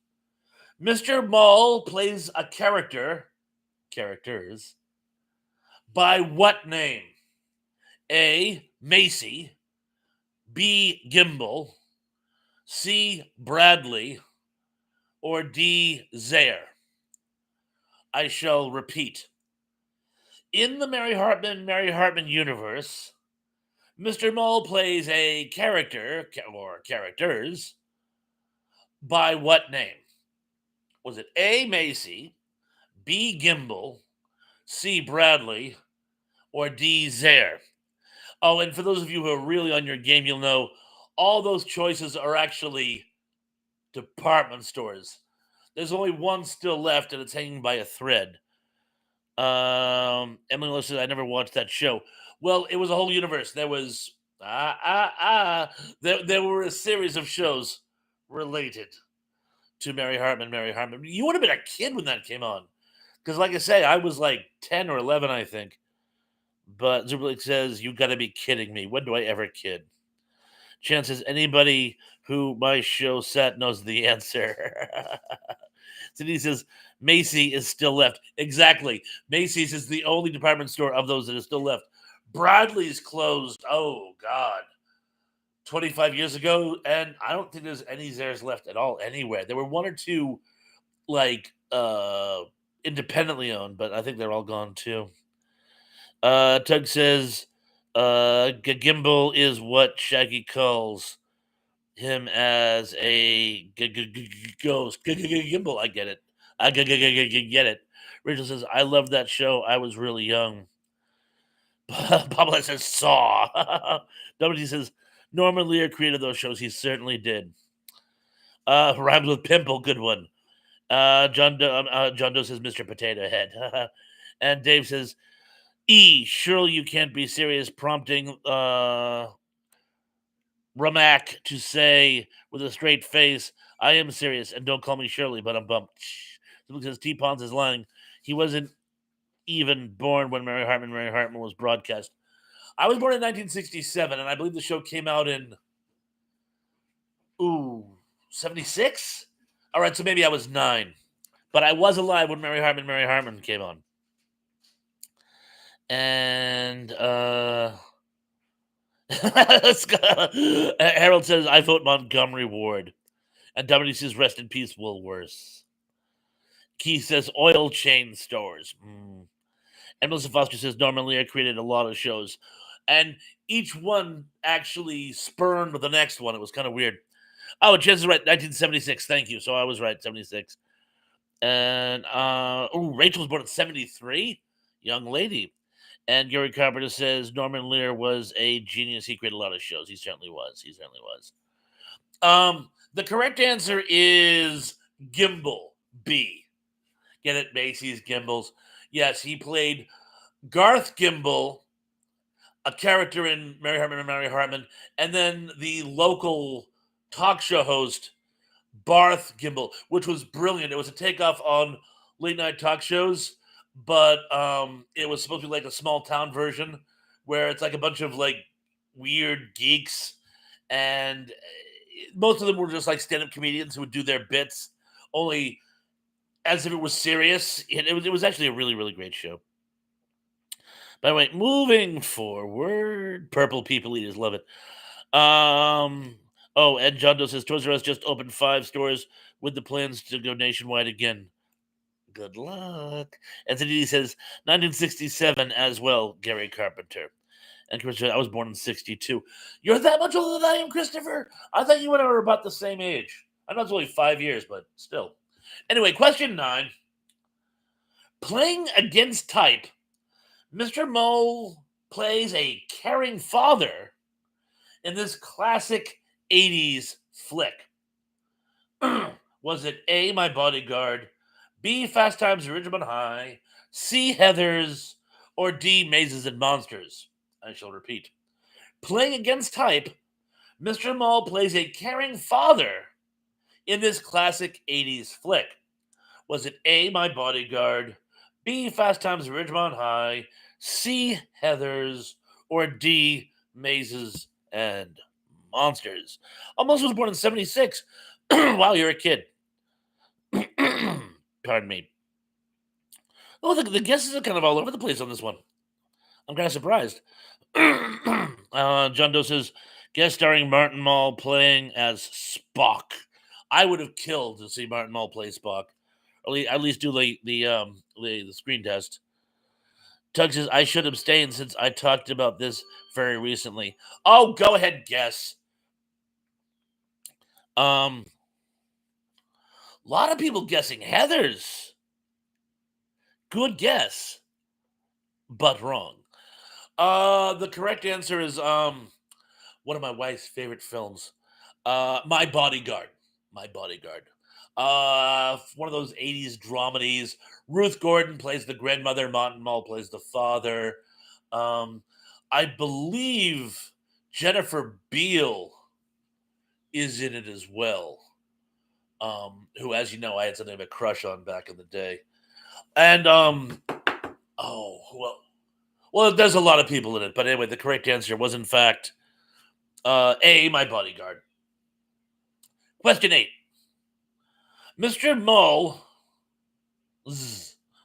Mr. Mull plays a characters, by what name? A. Macy, B. Gimbel, C. Bradley, or D. Zaire? I shall repeat. In the Mary Hartman universe, Mr. Mull plays a character or characters by what name? Was it A. Macy, B. Gimbel, C. Bradley, or D. Zaire? Oh, and for those of you who are really on your game, you'll know all those choices are actually department stores. There's only one still left, and it's hanging by a thread. Emily Lewis says, I never watched that show. Well, it was a whole universe. There was there were a series of shows related to Mary Hartman. Mary Hartman. You would have been a kid when that came on, because, like I say, I was like 10 or 11, I think. But Zubelik says, "You got to be kidding me! When do I ever kid?" Chances anybody who my show set knows the answer. Cindy says Macy is still left. Exactly. Macy's is the only department store of those that is still left. Bradley's closed. Oh God. 25 years ago, and I don't think there's any Zares left at all anywhere. There were one or two like independently owned, but I think they're all gone too. Tug says Gimbal is what Shaggy calls him as a ghost. Gimbal, I get it. I get it. Rachel says, I love that show. I was really young. Pablo says, Saw. W says, Norman Lear created those shows. He certainly did. Rhymes with pimple. Good one. John Doe says, Mr. Potato Head. And Dave says, E, surely you can't be serious, prompting Ramak to say with a straight face, I am serious, and don't call me Shirley, but I'm bumped. Because T. Pons is lying. He wasn't even born when Mary Hartman was broadcast. I was born in 1967, and I believe the show came out in 76? All right, so maybe I was 9. But I was alive when Mary Hartman came on. And Harold says, I vote Montgomery Ward. And W says, rest in peace, Woolworths. Keith says, oil chain stores. And Melissa Foster says, Norman Lear created a lot of shows. And each one actually spurned the next one. It was kind of weird. Oh, Jen is right, 1976. Thank you. So I was right, 76. And, Rachel was born in 73. Young lady. And Gary Carpenter says Norman Lear was a genius. He created a lot of shows. He certainly was. The correct answer is Gimbal. B. Get it? Macy's Gimbals. Yes, he played Garth Gimbal, a character in Mary Hartman, and then the local talk show host, Barth Gimbal, which was brilliant. It was a takeoff on late night talk shows, but it was supposed to be like a small town version where it's like a bunch of like weird geeks, and most of them were just like stand-up comedians who would do their bits, only as if it was serious. It was actually a really, really great show. By the way, moving forward, Purple People Eaters love it. Ed John Doe says Toys R Us just opened 5 stores with the plans to go nationwide again. Good luck. Anthony says 1967 as well, Gary Carpenter. And Christopher, I was born in 62. You're that much older than I am, Christopher? I thought you and I were about the same age. I know it's only 5 years, but still. Anyway, question 9. Playing against type, Mr. Mull plays a caring father in this classic 80s flick. Was it A, My Bodyguard, B. Fast Times at Ridgemont High, C. Heathers, or D. Mazes and Monsters? I shall repeat. Playing against type, Mr. Mull plays a caring father in this classic 80s flick. Was it A. My Bodyguard, B. Fast Times at Ridgemont High, C. Heathers, or D. Mazes and Monsters? Almost was born in 76. Wow, you're a kid. Pardon me. Oh, the guesses are kind of all over the place on this one. I'm kind of surprised. John Doe says, guest starring Martin Mull playing as Spock. I would have killed to see Martin Mull play Spock. At least do the screen test. Tug says, I should abstain since I talked about this very recently. Oh, go ahead, guess. A lot of people guessing Heathers. Good guess, but wrong. The correct answer is one of my wife's favorite films, My Bodyguard. My Bodyguard. One of those 80s dramedies. Ruth Gordon plays the grandmother, Martin Mull plays the father. I believe Jennifer Beal is in it as well. Who, as you know, I had something of a crush on back in the day. And well, there's a lot of people in it, but anyway, the correct answer was in fact A, My Bodyguard. Question 8. Mr. Mull,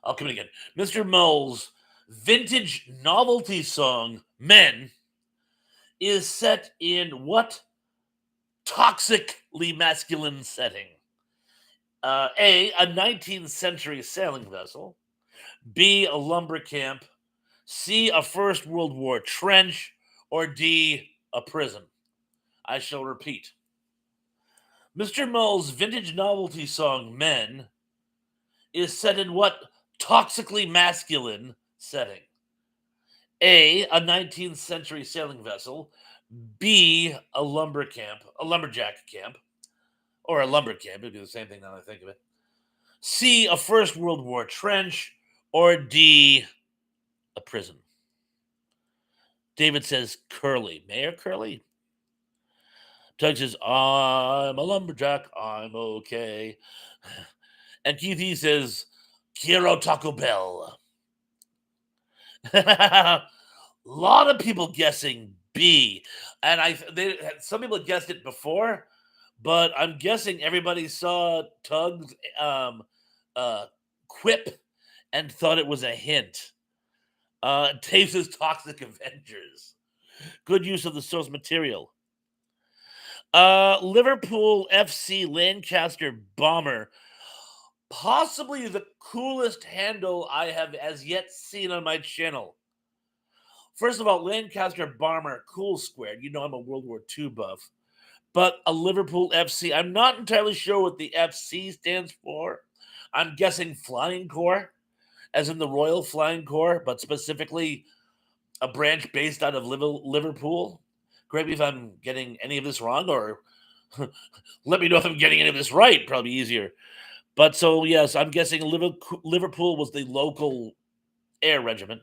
I'll come in again. Mr. Mull's vintage novelty song, Men, is set in what toxically masculine setting? A 19th century sailing vessel, B, a lumber camp, C, a First World War trench, or D, a prison? I shall repeat. Mr. Mull's vintage novelty song, Men, is set in what toxically masculine setting? A 19th century sailing vessel, B, a lumberjack camp, or a lumber camp, it'd be the same thing now that I think of it. C, a First World War trench, or D, a prison? David says Curly. Mayor Curly? Tug says, I'm a lumberjack, I'm okay. And Keith E says, Quiero Taco Bell. A lot of people guessing B. And some people had guessed it before, but I'm guessing everybody saw Tug's quip and thought it was a hint. Dave says Toxic Avengers. Good use of the source material. Liverpool FC Lancaster Bomber. Possibly the coolest handle I have as yet seen on my channel. First of all, Lancaster Bomber, cool squared. You know I'm a World War II buff. But a Liverpool FC, I'm not entirely sure what the FC stands for. I'm guessing Flying Corps, as in the Royal Flying Corps, but specifically a branch based out of Liverpool. Correct me if I'm getting any of this wrong, or let me know if I'm getting any of this right. Probably easier. But so, yes, I'm guessing Liverpool was the local air regiment.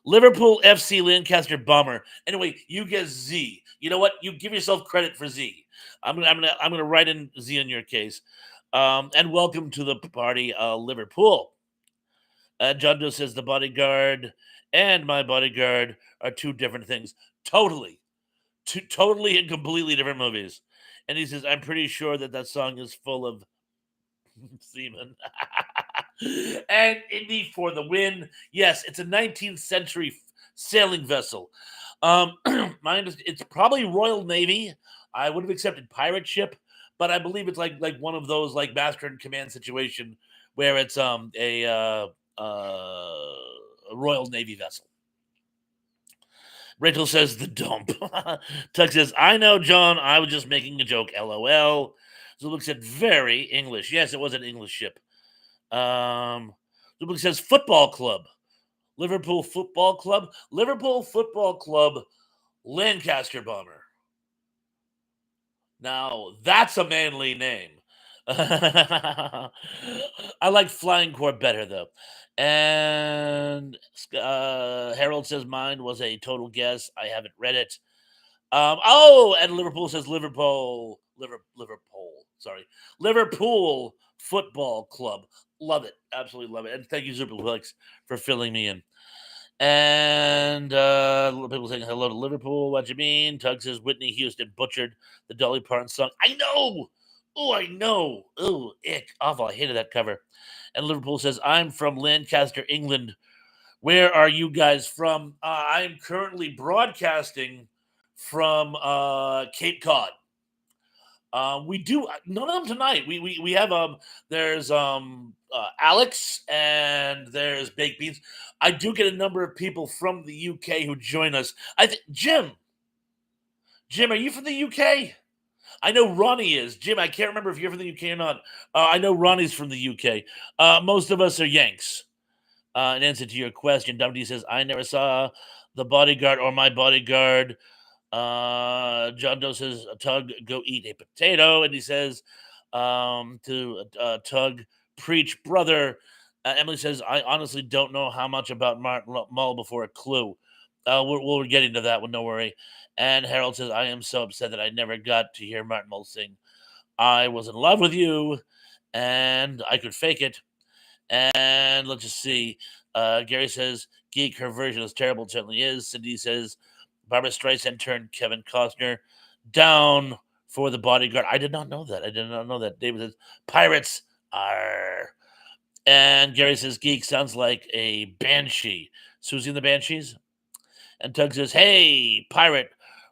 Liverpool FC Lancaster Bomber. Anyway, you guess Z. You know what? You give yourself credit for Z. I'm gonna write in Z in your case. And welcome to the party, Liverpool. John Doe says the Bodyguard and My Bodyguard are two different things. Totally and completely different movies. And he says, I'm pretty sure that song is full of semen. And Indy for the win. Yes, it's a 19th century sailing vessel. It's probably Royal Navy. I would have accepted pirate ship, but I believe it's like one of those like master and command situation where it's a Royal Navy vessel. Rachel says the dump. Tug says, I know, John. I was just making a joke. LOL. Zubik said, very English. Yes, it was an English ship. Zubik says, football club. Liverpool Football Club. Liverpool Football Club, Lancaster Bomber. Now, that's a manly name. I like Flying Corps better though. And Harold says mine was a total guess. I haven't read it. And Liverpool says Liverpool. Sorry, Liverpool Football Club. Love it, absolutely love it. And thank you, Superflix, for filling me in. And people saying hello to Liverpool. What you mean? Tug says Whitney Houston butchered the Dolly Parton song. I know. Oh, I know. Oh, ick. Awful. I hated that cover. And Liverpool says, I'm from Lancaster, England. Where are you guys from? I'm currently broadcasting from Cape Cod. We do none of them tonight. We have there's Alex and there's Baked Beans. I do get a number of people from the UK who join us. I think Jim, are you from the UK? I know Ronnie is. Jim, I can't remember if you're from the UK or not. I know Ronnie's from the UK. Most of us are Yanks. In answer to your question, WD says, I never saw The Bodyguard or My Bodyguard. John Doe says, Tug, go eat a potato. And he says, to Tug, preach, brother. Emily says, I honestly don't know how much about Martin Mull before a clue. We're getting to that one, no worry. And Harold says, I am so upset that I never got to hear Martin Mull sing I Was in Love with You, and I could fake it. And let's just see. Gary says, Geek, her version is terrible. It certainly is. Cindy says, Barbara Streisand turned Kevin Costner down for The Bodyguard. I did not know that. I did not know that. David says, Pirates are. And Gary says, Geek sounds like a banshee. Susie and the Banshees? And Tug says, Hey, pirate,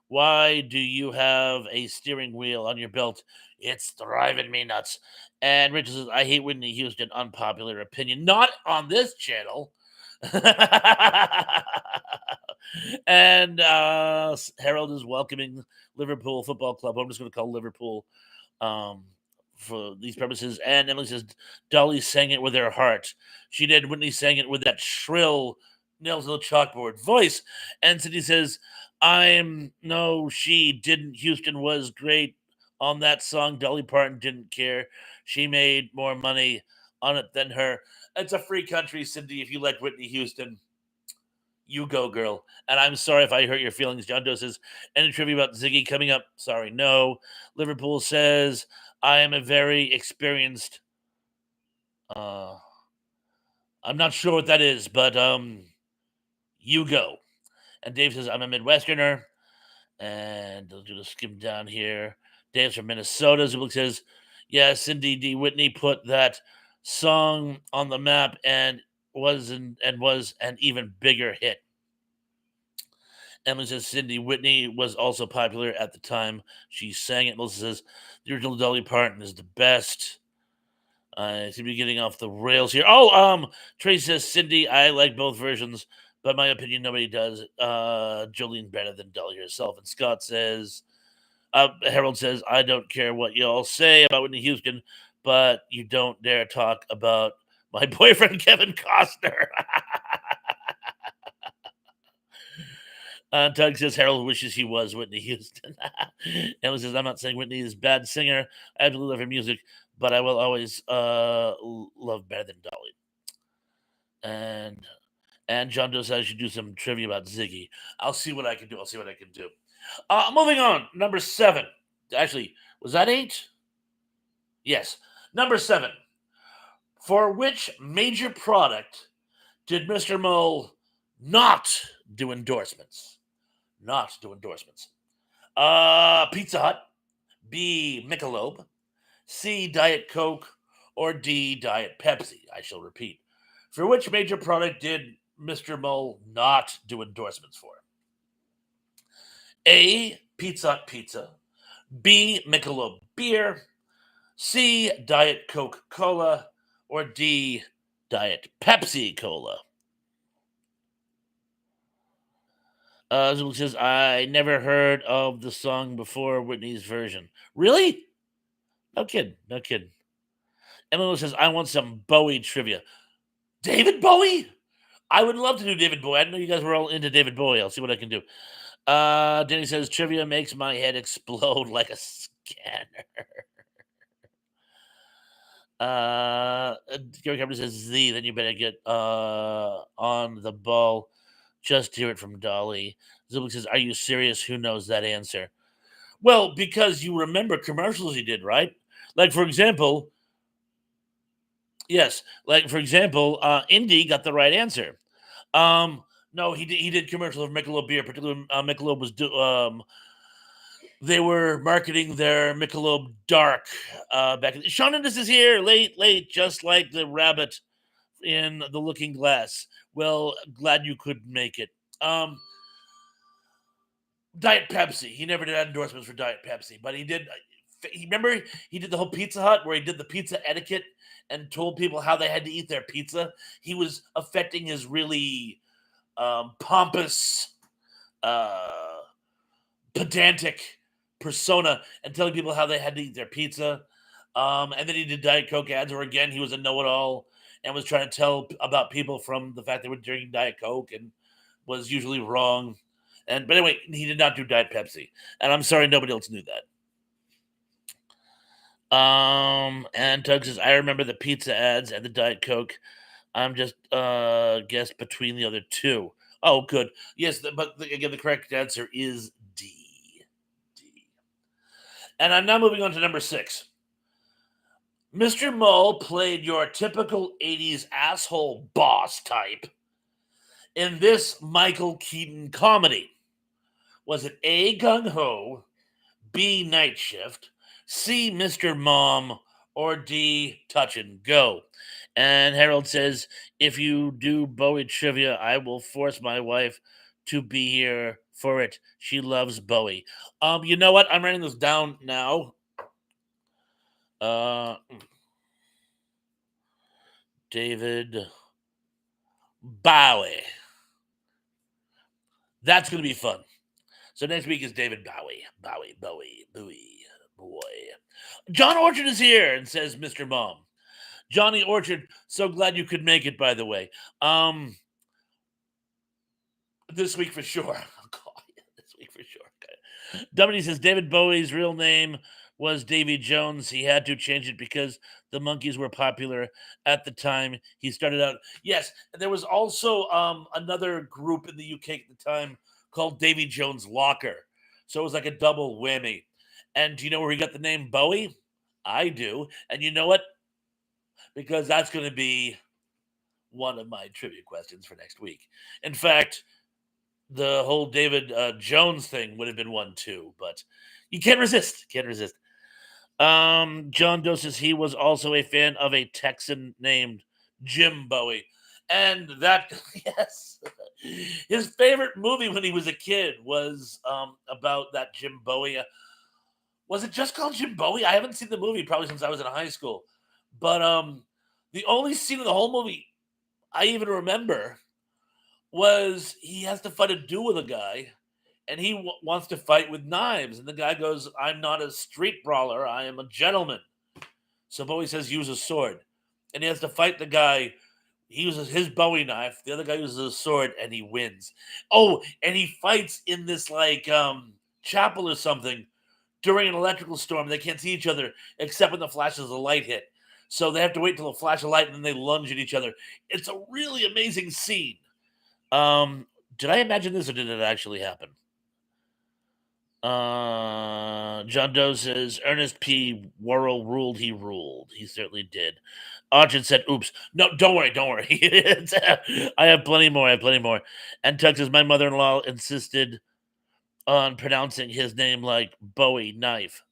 why do you have a steering wheel on your belt? It's driving me nuts. And Richard says, I hate Whitney Houston. Unpopular opinion. Not on this channel. And Harold is welcoming Liverpool Football Club. I'm just going to call Liverpool for these purposes. And Emily says, Dolly sang it with her heart. She did. Whitney sang it with that shrill nails on the chalkboard voice. And Cindy says, she didn't. Houston was great on that song. Dolly Parton didn't care. She made more money on it than her. It's a free country, Cindy. If you like Whitney Houston, you go, girl. And I'm sorry if I hurt your feelings. John Doe says, any trivia about Ziggy coming up? Sorry, no. Liverpool says, I am a very experienced. I'm not sure what that is, but you go. And Dave says, I'm a Midwesterner. And I'll just skim down here. Dave's from Minnesota. Zubik says, yeah, Cindy D. Whitney put that song on the map and was an even bigger hit. Emily says Cindy Whitney was also popular at the time she sang it. Melissa says the original Dolly Parton is the best. I seem to be getting off the rails here. Tracy says Cindy, I like both versions, but my opinion, nobody does. Jolene better than Dolly herself. And Scott says, Harold says, I don't care what y'all say about Whitney Houston, but you don't dare talk about my boyfriend Kevin Costner. Doug says Harold wishes he was Whitney Houston. Emily says, I'm not saying Whitney is a bad singer. I absolutely love her music, but I will always love better than Dolly. And John Doe says I should do some trivia about Ziggy. I'll see what I can do. Moving on. Number 7. Actually, was that 8? Yes. Number 7. For which major product did Mr. Mull not do endorsements? Pizza Hut, B, Michelob, C, Diet Coke, or D, Diet Pepsi. I shall repeat. For which major product did Mr. Mull not do endorsements for? A, Pizza Hut pizza, B, Michelob beer, C, Diet Coca-Cola, or D, Diet Pepsi Cola. Zulu says, I never heard of the song before Whitney's version. Really? No kidding. Emily says, I want some Bowie trivia. David Bowie? I would love to do David Bowie. I didn't know you guys were all into David Bowie. I'll see what I can do. Danny says, trivia makes my head explode like a scanner. Gary Carpenter says Z, then you better get on the ball. Just hear it from Dolly. Zubik says, "Are you serious? Who knows that answer?" Well, because you remember commercials he did, right? Like for example, yes, like for example, Indy got the right answer. No, he did commercials of Michelob beer. Particularly, Michelob was they were marketing their Michelob Dark back. Sean Indus is here, late, just like the rabbit in The Looking Glass. Well, glad you could make it. Um, Diet Pepsi. He never did endorsements for Diet Pepsi, but he did. He remember he did the whole Pizza Hut where he did the pizza etiquette and told people how they had to eat their pizza. He was affecting his really pompous, uh, pedantic persona and telling people how they had to eat their pizza. And then he did Diet Coke ads, where again he was a know-it-all and was trying to tell about people from the fact they were drinking Diet Coke and was usually wrong. But anyway, he did not do Diet Pepsi, and I'm sorry nobody else knew that. And Tug says, I remember the pizza ads and the Diet Coke. I'm just guess between the other two. Oh, good. Yes, again, the correct answer is D. D. And I'm now moving on to number 6. Mr. Mull played your typical 80s asshole boss type in this Michael Keaton comedy. Was it A, Gung Ho, B, Night Shift, C, Mr. Mom, or D, Touch and Go? And Harold says, if you do Bowie trivia, I will force my wife to be here for it. She loves Bowie. You know what? I'm writing this down now. David Bowie. That's going to be fun. So next week is David Bowie. Boy. John Orchard is here and says, Mr. Mom. Johnny Orchard, so glad you could make it, by the way. This week for sure. Oh, God, this week for sure. Okay. Dominique says David Bowie's real name was Davy Jones. He had to change it because the Monkees were popular at the time he started out. Yes, and there was also another group in the UK at the time called Davy Jones Locker. So it was like a double whammy. And do you know where he got the name Bowie? I do. And you know what? Because that's going to be one of my trivia questions for next week. In fact, the whole David Jones thing would have been one too, but you can't resist. Can't resist. John Doe says he was also a fan of a Texan named Jim Bowie. And that, yes, his favorite movie when he was a kid was about that Jim Bowie. Was it just called Jim Bowie? I haven't seen the movie probably since I was in high school. But the only scene in the whole movie I even remember was he has to fight a duel with a guy and he wants to fight with knives. And the guy goes, I'm not a street brawler, I am a gentleman. So Bowie says, use a sword. And he has to fight the guy. He uses his Bowie knife. The other guy uses a sword and he wins. Oh, and he fights in this like chapel or something during an electrical storm. They can't see each other except when the flashes of light hit. So they have to wait till the flash of light and then they lunge at each other. It's a really amazing scene. Did I imagine this or did it actually happen? John Doe says Ernest P. Worrell ruled. He ruled. He certainly did. Archon said, "Oops, no, don't worry, don't worry. I have plenty more. I have plenty more." And Tuck says, "My mother-in-law insisted on pronouncing his name like Bowie knife.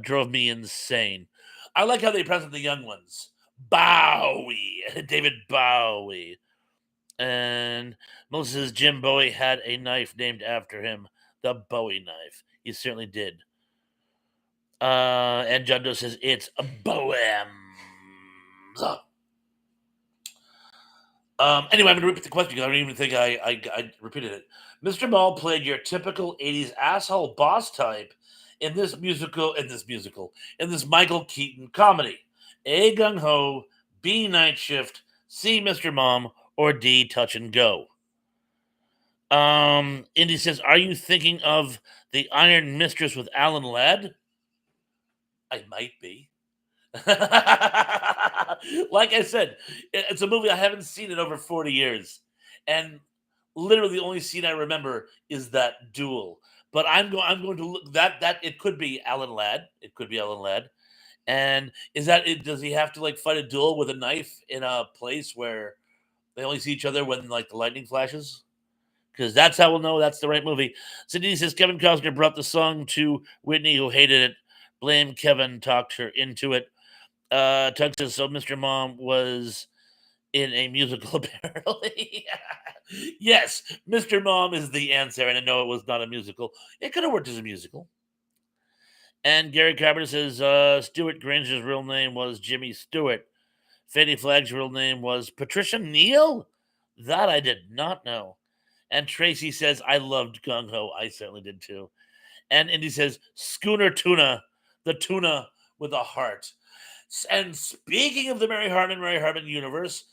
Drove me insane. I like how they present the young ones. Bowie, David Bowie." And Melissa says Jim Bowie had a knife named after him, the Bowie knife. He certainly did. And John Doe says it's a Boems. Anyway, I'm going to repeat the question because I don't even think I repeated it. Mr. Mull played your typical 80s asshole boss type in this Michael Keaton comedy. A, Gung Ho, B, Night Shift, C, Mr. Mom, or D, Touch and Go. Indy says, are you thinking of the Iron Mistress with Alan Ladd? I might be. Like I said, it's a movie I haven't seen in over 40 years. And literally the only scene I remember is that duel. But I'm going to look that it could be Alan Ladd. It could be Alan Ladd. And is that it, does he have to like fight a duel with a knife in a place where they only see each other when like the lightning flashes? Because that's how we'll know that's the right movie. Cindy says Kevin Costner brought the song to Whitney, who hated it. Blame Kevin talked her into it. Tug says so. Mr. Mom was in a musical, apparently. Yes, Mr. Mom is the answer, and I know it was not a musical. It could have worked as a musical. And Gary Carpenter says Stuart Granger's real name was Jimmy Stewart. Fanny Flagg's real name was Patricia Neal. That I did not know. And Tracy says, I loved Gung Ho. I certainly did too. And Indy says, Schooner Tuna, the tuna with a heart. And speaking of the Mary Hartman universe,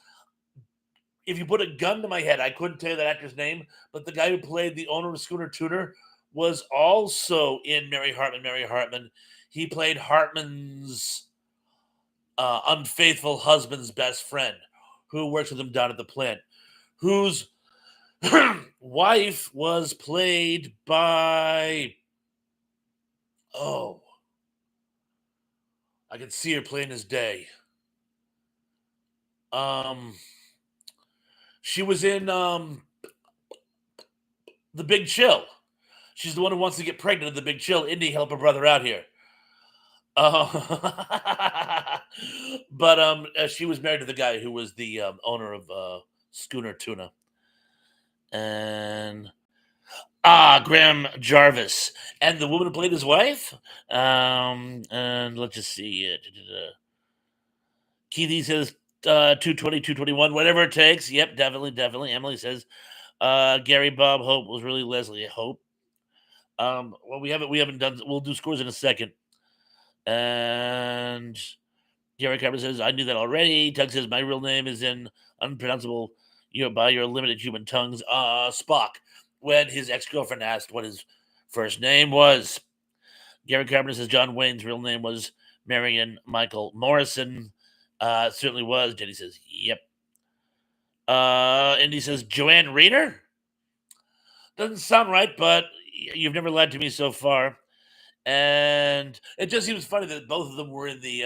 if you put a gun to my head, I couldn't tell you that actor's name, but the guy who played the owner of Schooner Tuner was also in Mary Hartman. Mary Hartman. He played Hartman's unfaithful husband's best friend, who works with him down at the plant, whose wife was played by, oh, I can see her plain as day. Um, she was in The Big Chill. She's the one who wants to get pregnant in The Big Chill. Indy, help her brother out here. But she was married to the guy who was the owner of Schooner Tuna, and Graham Jarvis, and the woman who played his wife. And let's just see. Keithy says 220, 221, whatever it takes. Yep, definitely, definitely. Emily says Gary Bob Hope was really Leslie Hope. Well, we haven't done. We'll do scores in a second. And Gary Carver says, I knew that already. Tug says, my real name is in unpronounceable by your limited human tongues. Spock, when his ex-girlfriend asked what his first name was. Gary Carpenter says, John Wayne's real name was Marion Michael Morrison. Certainly was. Jenny says, yep. Indy says, Joanne Reeder? Doesn't sound right, but you've never lied to me so far. And it just seems funny that both of them were in the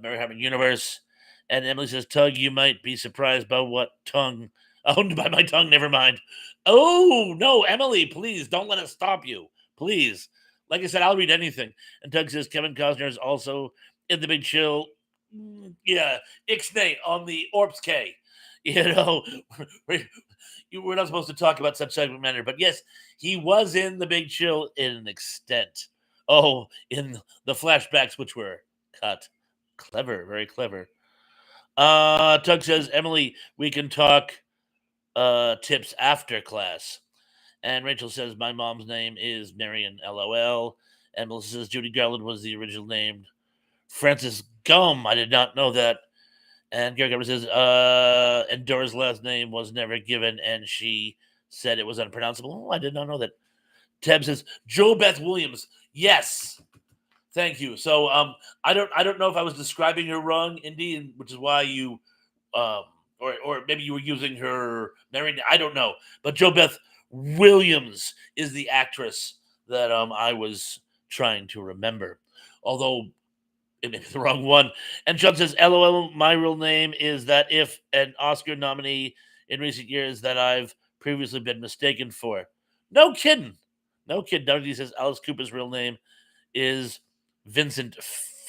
Mary Hartman universe. And Emily says, Tug, you might be surprised by what tongue. Owned by my tongue, never mind. Oh, no, Emily, please don't let it stop you. Please. Like I said, I'll read anything. And Tug says, Kevin Costner is also in The Big Chill. Yeah, Ixnay on the Orps K. You know, we're not supposed to talk about such subject matter, but yes, he was in The Big Chill in an extent. Oh, in the flashbacks, which were cut. Clever, very clever. Tug says, Emily, we can talk tips after class. And Rachel says, my mom's name is Marion, LOL. And Melissa says, Judy Garland was the original name. Francis Gum, I did not know that. And Gary Garber says, and Dora's last name was never given, and she said it was unpronounceable. Oh, I did not know that. Tab says, JoBeth Williams. Yes. Thank you. So I don't know if I was describing her wrong, Indy, which is why you or maybe you were using her Mary. I don't know. But JoBeth Williams is the actress that I was trying to remember. Although it may be the wrong one. And John says, LOL, my real name is that if an Oscar nominee in recent years that I've previously been mistaken for. No kidding. No kidding. Dougie says Alice Cooper's real name is Vincent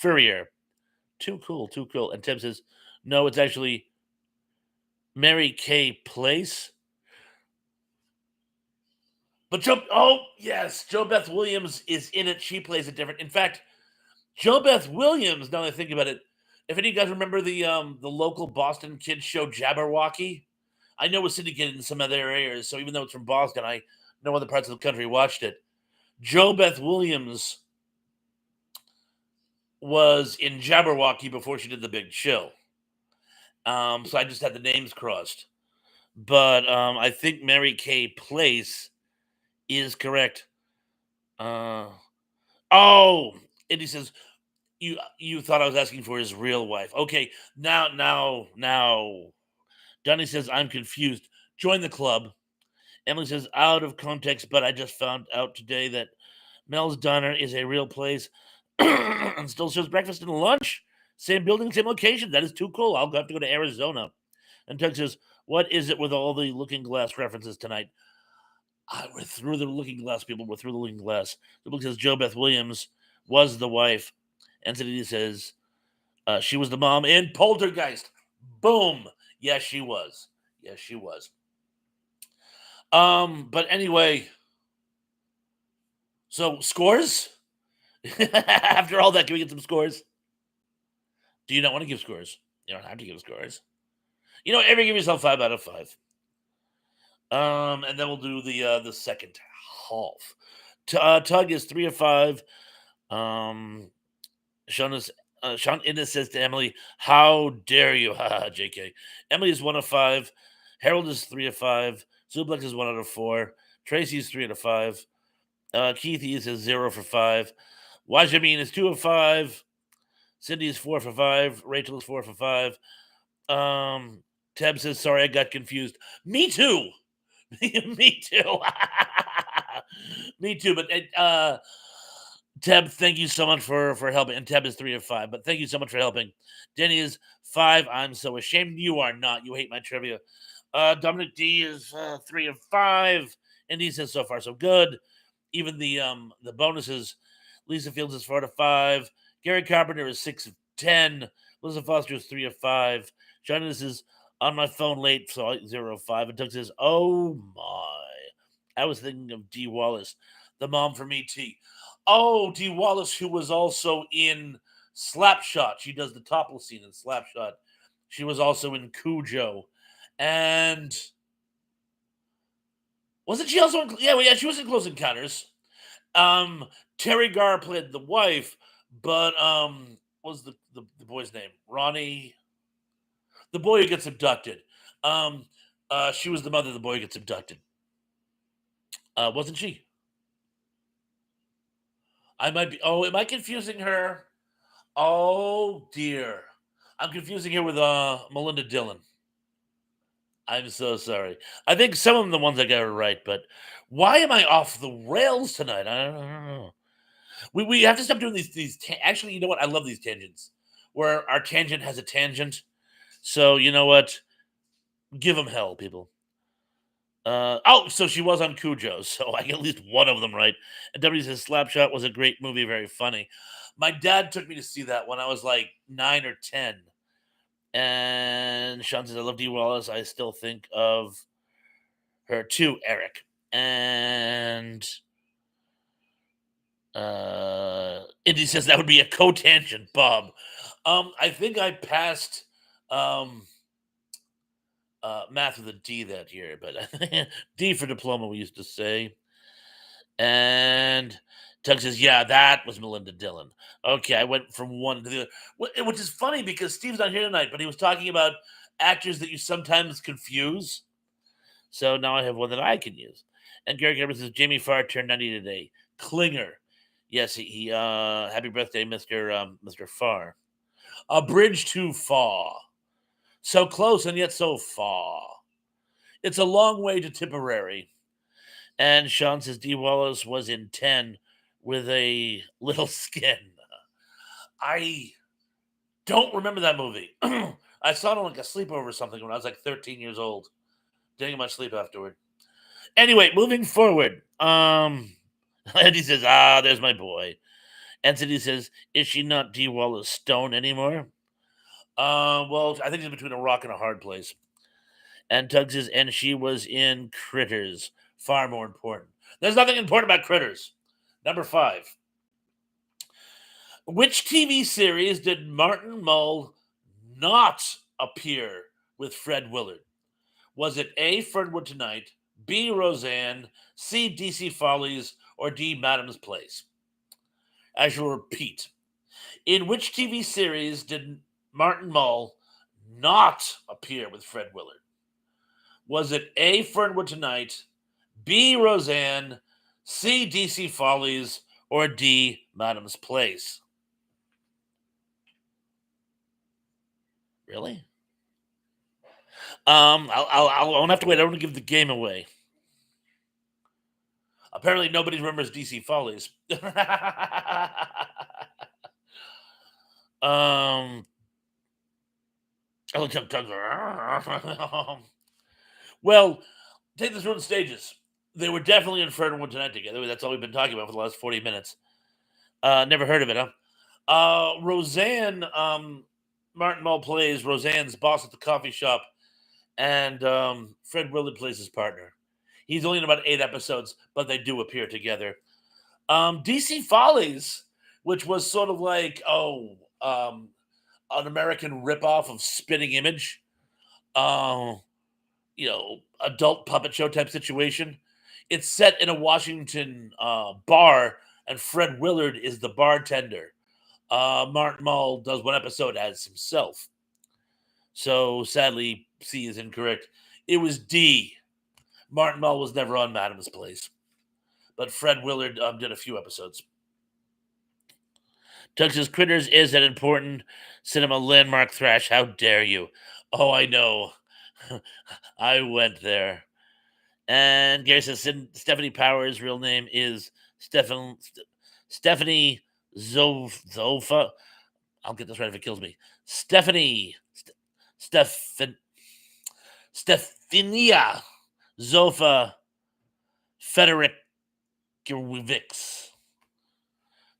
Furrier. Too cool, too cool. And Tim says, no, it's actually Mary Kay Place. But yes, JoBeth Williams is in it. She plays it different. In fact, JoBeth Williams, now that I think about it, if any of you guys remember the local Boston kids show Jabberwocky, I know it was syndicated in some other areas, so even though it's from Boston, I know other parts of the country watched it. JoBeth Williams was in Jabberwocky before she did The Big Chill. So I just had the names crossed. But I think Mary Kay Place is correct. And he says, You thought I was asking for his real wife. Okay, now. Donnie says I'm confused. Join the club. Emily says out of context, but I just found out today that Mel's Diner is a real place and still serves breakfast and lunch. Same building, same location. That is too cool. I'll have to go to Arizona. And Tug says, what is it with all the Looking Glass references tonight? We're through the Looking Glass, people. We're through the Looking Glass. The book says Jo Beth Williams was the wife. Entity says she was the mom in Poltergeist. Boom. Yes, she was. Yes, she was. But anyway, so scores? After all that, can we get some scores? Do you not want to give scores? You don't have to give scores. You know, ever give yourself 5 out of 5. And then we'll do the second half. Tug is 3 of 5. Sean Innes says to Emily, "How dare you?" Haha, JK. Emily is 1 of 5. Harold is 3 of 5. Zublex is 1 out of 4. Tracy is 3 out of 5. Keith is 0 for 5. Wajamin is 2 of 5. Cindy is 4 for 5. Rachel is 4 for 5. Teb says, "Sorry, I got confused." Me too. Me too. Me too. But Teb, thank you so much for helping. And Teb is 3 of 5, but thank you so much for helping. Denny is 5. I'm so ashamed. You are not. You hate my trivia. Dominic D is 3 of 5. Indy says so far so good. Even the bonuses. Lisa Fields is 4 out of 5. Gary Carpenter is 6 of 10. Melissa Foster is 3 of 5. Jonas is on my phone late, so 0 of 5. And Doug says, "Oh my." I was thinking of Dee Wallace, the mom from E.T. Oh, Dee Wallace, who was also in Slapshot. She does the topless scene in Slapshot. She was also in Cujo. And wasn't she also in? Yeah, she was in Close Encounters. Terry Garr played the wife, but what was the boy's name? Ronnie, the boy who gets abducted. She was the mother of the boy who gets abducted. Wasn't she? I might be. Oh, am I confusing her? Oh dear, I'm confusing her with Melinda Dillon. I'm so sorry. I think some of them the ones I got are right, but why am I off the rails tonight? I don't know. We have to stop doing actually, you know what? I love these tangents where our tangent has a tangent. So you know what? Give them hell, people. So she was on Cujo, so I get at least one of them right. And W says Slapshot was a great movie, very funny. My dad took me to see that when I was like 9 or 10. And Sean says, "I love Dee Wallace. I still think of her too, Eric." And Indy says that would be a cotangent, Bob. I think I passed math with a D that year, but D for diploma, we used to say. And Tug says, "Yeah, that was Melinda Dillon." Okay, I went from one to the other, which is funny because Steve's not here tonight, but he was talking about actors that you sometimes confuse. So now I have one that I can use. And Gary Gerber says, "Jamie Farr turned 90 today." Klinger. Yes, he happy birthday, Mr. Farr. A bridge too far. So close and yet so far. It's a long way to Tipperary. And Sean says Dee Wallace was in 10 with a little skin. I don't remember that movie. I saw it on like a sleepover or something when I was like 13 years old. Didn't get much sleep afterward. Anyway, moving forward. Andy says, there's my boy. Entity says, "Is she not Dee Wallace Stone anymore?" Well, I think she's between a rock and a hard place. And Tug says, "And she was in Critters. Far more important." There's nothing important about Critters. Number 5. Which TV series did Martin Mull not appear with Fred Willard? Was it A, Fernwood Tonight, B, Roseanne, C, DC Follies, or D, Madam's Place? I shall repeat. In which TV series did Martin Mull not appear with Fred Willard? Was it A, Fernwood Tonight, B, Roseanne, C, DC Follies, or D, Madam's Place? Really? I won't have to wait. I don't want to give the game away. Apparently, nobody remembers DC Follies. um, well, take this one stages. They were definitely in Fred One Tonight together. That's all we've been talking about for the last 40 minutes. Never heard of it, huh? Roseanne, Martin Mull plays Roseanne's boss at the coffee shop, and Fred Willard plays his partner. He's only in about 8 episodes, but they do appear together. DC Follies, which was sort of like, an American ripoff of Spitting Image, uh, adult puppet show type situation. It's set in a Washington bar, and Fred Willard is the bartender. Martin Mull does one episode as himself. So sadly, C is incorrect. It was D. Martin Mull was never on Madam's Place, but Fred Willard did a few episodes. Texas Critters is an important cinema landmark. Thrash, how dare you? Oh, I know. I went there. And Gary says Stephanie Powers' real name is Stephanie Zofa. I'll get this right if it kills me. Stephania Zofa Federikovich.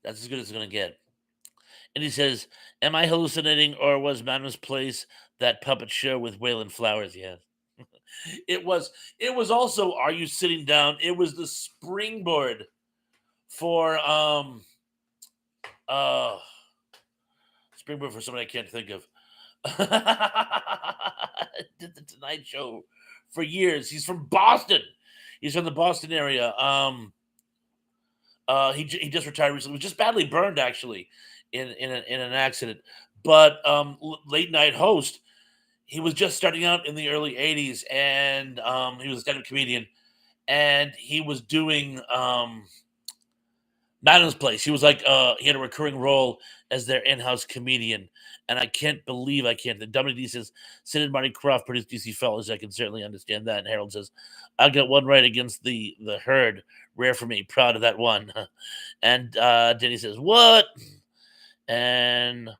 That's as good as it's going to get. And he says, "Am I hallucinating, or was Madam's Place that puppet show with Waylon Flowers?" Yeah, it was. It was also. Are you sitting down? It was the springboard for uh springboard for somebody I can't think of. Did the Tonight Show for years. He's from Boston. He's from the Boston area. He just retired recently. Was just badly burned actually in an accident. But late night host. He was just starting out in the early '80s, and he was a stand-up comedian, and he was doing Madam's Place. He was like he had a recurring role as their in-house comedian, and I can't believe I can't. The WD says Sid and Marty Krofft produced DC Fellas. I can certainly understand that. And Harold says I got one right against the herd. Rare for me. Proud of that one. And Denny says what? And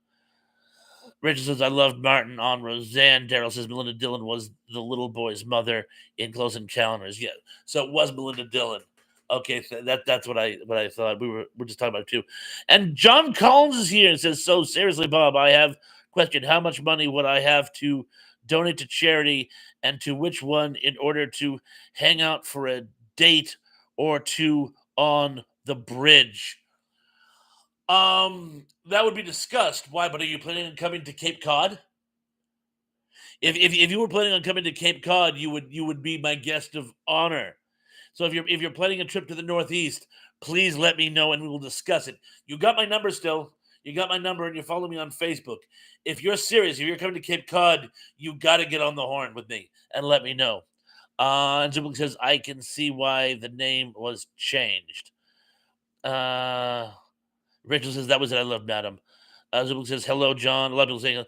Rachel says, I loved Martin on Roseanne. Daryl says Melinda Dillon was the little boy's mother in Close Encounters. Yeah, so it was Melinda Dillon. Okay, so that's what I thought. We're just talking about it too. And John Collins is here and says, so seriously, Bob, I have a question. How much money would I have to donate to charity, and to which one, in order to hang out for a date or two on the bridge? That would be discussed. Why? But are you planning on coming to Cape Cod? If you were planning on coming to Cape Cod, you would be my guest of honor. So if you're planning a trip to the Northeast, please let me know and we will discuss it. You got my number still. You got my number and you follow me on Facebook. If you're serious, if you're coming to Cape Cod, you got to get on the horn with me and let me know. And Zubik says I can see why the name was changed. Rachel says that was it. I love Madam. Zubik says hello, John. A lot of people saying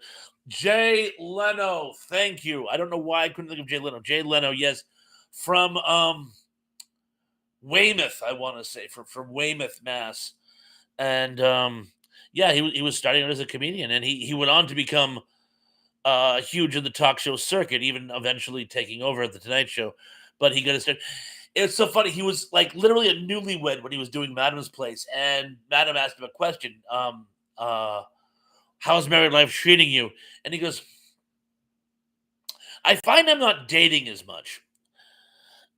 Jay Leno. Thank you. I don't know why I couldn't think of Jay Leno. Jay Leno, yes, from Weymouth. I want to say from Weymouth, Mass. And yeah, he was starting out as a comedian, and he went on to become huge in the talk show circuit, even eventually taking over at the Tonight Show. But he got to start. It's so funny. He was like literally a newlywed when he was doing Madam's Place, and Madam asked him a question. How's married life treating you? And he goes, I find I'm not dating as much.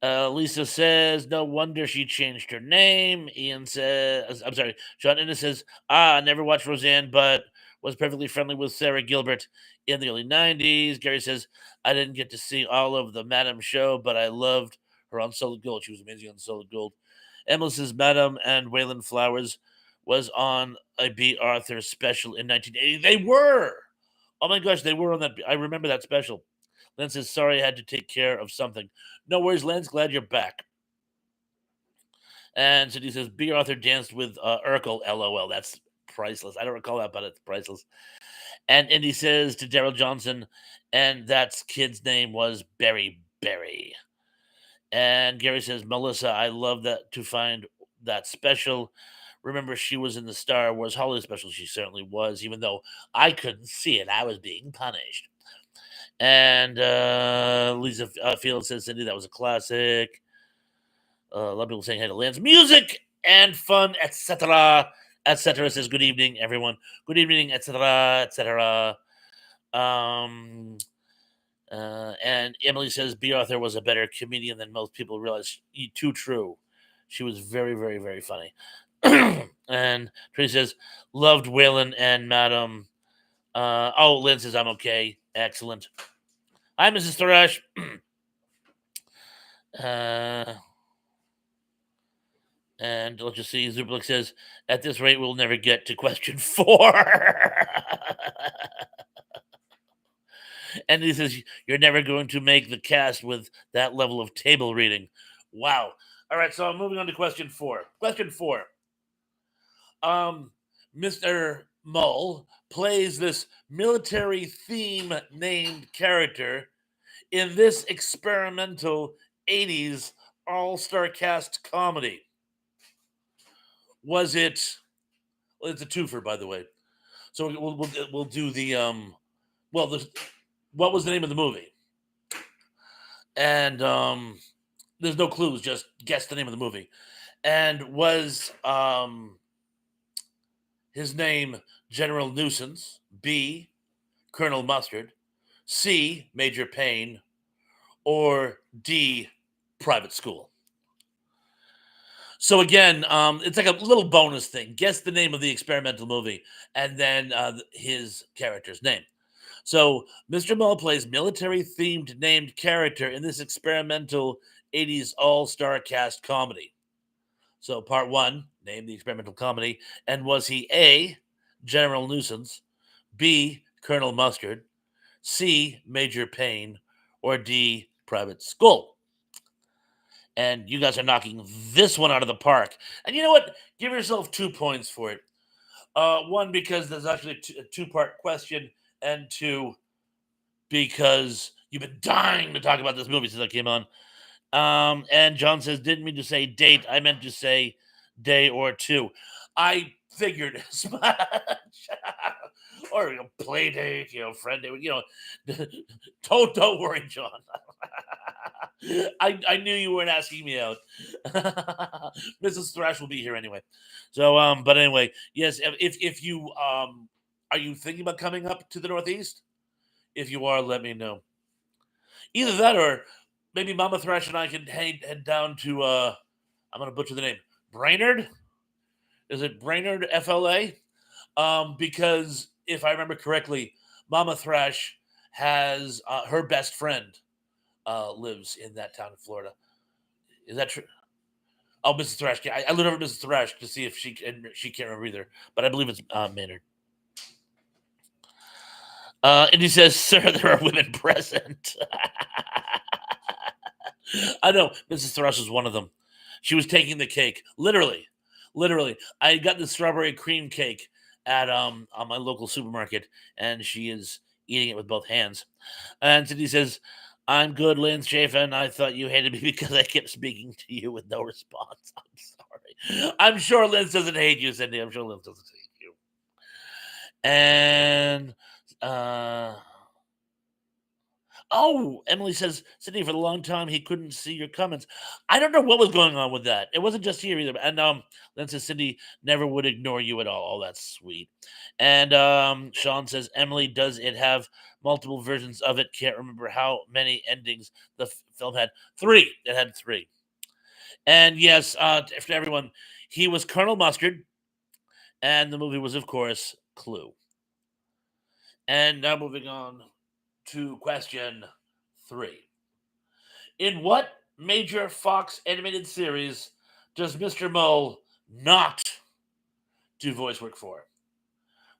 Lisa says, no wonder she changed her name. Ian says, I'm sorry, Sean Innes says, never watched Roseanne, but was perfectly friendly with Sarah Gilbert in the early 90s. Gary says, I didn't get to see all of the Madam show, but I loved her on Solid Gold. She was amazing on Solid Gold. Emily says, Madam and Waylon Flowers was on a B. Arthur special in 1980. They were. Oh my gosh, they were on that. I remember that special. Len says, sorry, I had to take care of something. No worries, Len's glad you're back. And Cindy says, B. Arthur danced with Urkel, LOL. That's priceless. I don't recall that, but it's priceless. And Indy says to Daryl Johnson, and that kid's name was Berry Berry. And Gary says, Melissa, I love that to find that special. Remember, she was in the Star Wars Holiday Special. She certainly was, even though I couldn't see it. I was being punished. And Lisa Field says, Cindy, that was a classic. A lot of people saying hey to Lance. Music and fun, etc. Etc. Says, good evening, everyone. Good evening, etc. etc. Um, and Emily says B. Arthur was a better comedian than most people realize. Too true. She was very, very, very funny. And Tracy says, loved Waylon and Madam. Lynn says, I'm okay. Excellent. Hi, Mrs. Thrash. And let's just see. Zublik says, at this rate, we'll never get to question 4. And he says, you're never going to make the cast with that level of table reading. Wow. All right, so I'm moving on to question 4. Question 4. Mr. Mull plays this military theme named character in this experimental 80s all-star cast comedy. Was it? Well, it's a twofer, by the way. So we'll do the what was the name of the movie? And there's no clues, just guess the name of the movie. And was his name General Nuisance, B, Colonel Mustard, C, Major Payne, or D, Private School? So again, it's like a little bonus thing. Guess the name of the experimental movie and then his character's name. So Mr. Mull plays military-themed named character in this experimental 80s all-star cast comedy. So part 1, name the experimental comedy. And was he A, General Nuisance, B, Colonel Mustard, C, Major Payne, or D, Private School? And you guys are knocking this one out of the park. And you know what? Give yourself 2 points for it. One, because there's actually a two-part question, and 2, because you've been dying to talk about this movie since I came on. And John says, didn't mean to say date. I meant to say day or 2. I figured as much. Or play date, friend date, don't worry, John. I knew you weren't asking me out. Mrs. Thrash will be here anyway. So but anyway, yes, if you are you thinking about coming up to the Northeast? If you are, let me know. Either that or maybe Mama Thrash and I can head down to I'm gonna butcher the name. Brainerd? Is it Brainerd FLA? Because if I remember correctly, Mama Thrash has her best friend lives in that town in Florida. Is that true? Oh, Mrs. Thrash. I looked over Mrs. Thrash to see if she can't remember either, but I believe it's Maynard. And he says, "Sir, there are women present." I know Mrs. Thrash was one of them. She was taking the cake, literally. I got the strawberry cream cake at on my local supermarket, and she is eating it with both hands. And Cindy says, I'm good, Lance Chafin. I thought you hated me because I kept speaking to you with no response. I'm sorry. I'm sure Lance doesn't hate you, Cindy. I'm sure Lance doesn't hate you. And Emily says, Cindy, for a long time he couldn't see your comments. I don't know what was going on with that. It wasn't just here either. And Lynn says Cindy never would ignore you at all. Oh, that's sweet. And Sean says, Emily, does it have multiple versions of it? Can't remember how many endings the film had. 3. It had 3. And yes, for everyone, he was Colonel Mustard, and the movie was, of course, Clue. And now moving on to question 3. In what major Fox animated series does Mr. Mull not do voice work for?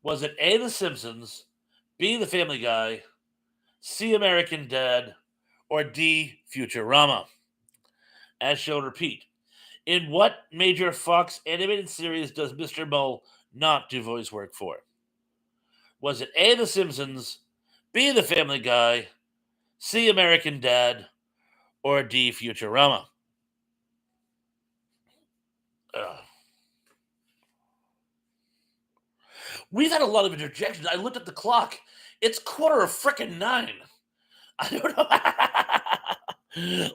Was it A, The Simpsons, B, The Family Guy, C, American Dad, or D, Futurama? As she'll repeat, in what major Fox animated series does Mr. Mull not do voice work for? Was it A, The Simpsons, B, The Family Guy, C, American Dad, or D, Futurama? Ugh. We've had a lot of interjections. I looked at the clock. It's 8:45. I don't know.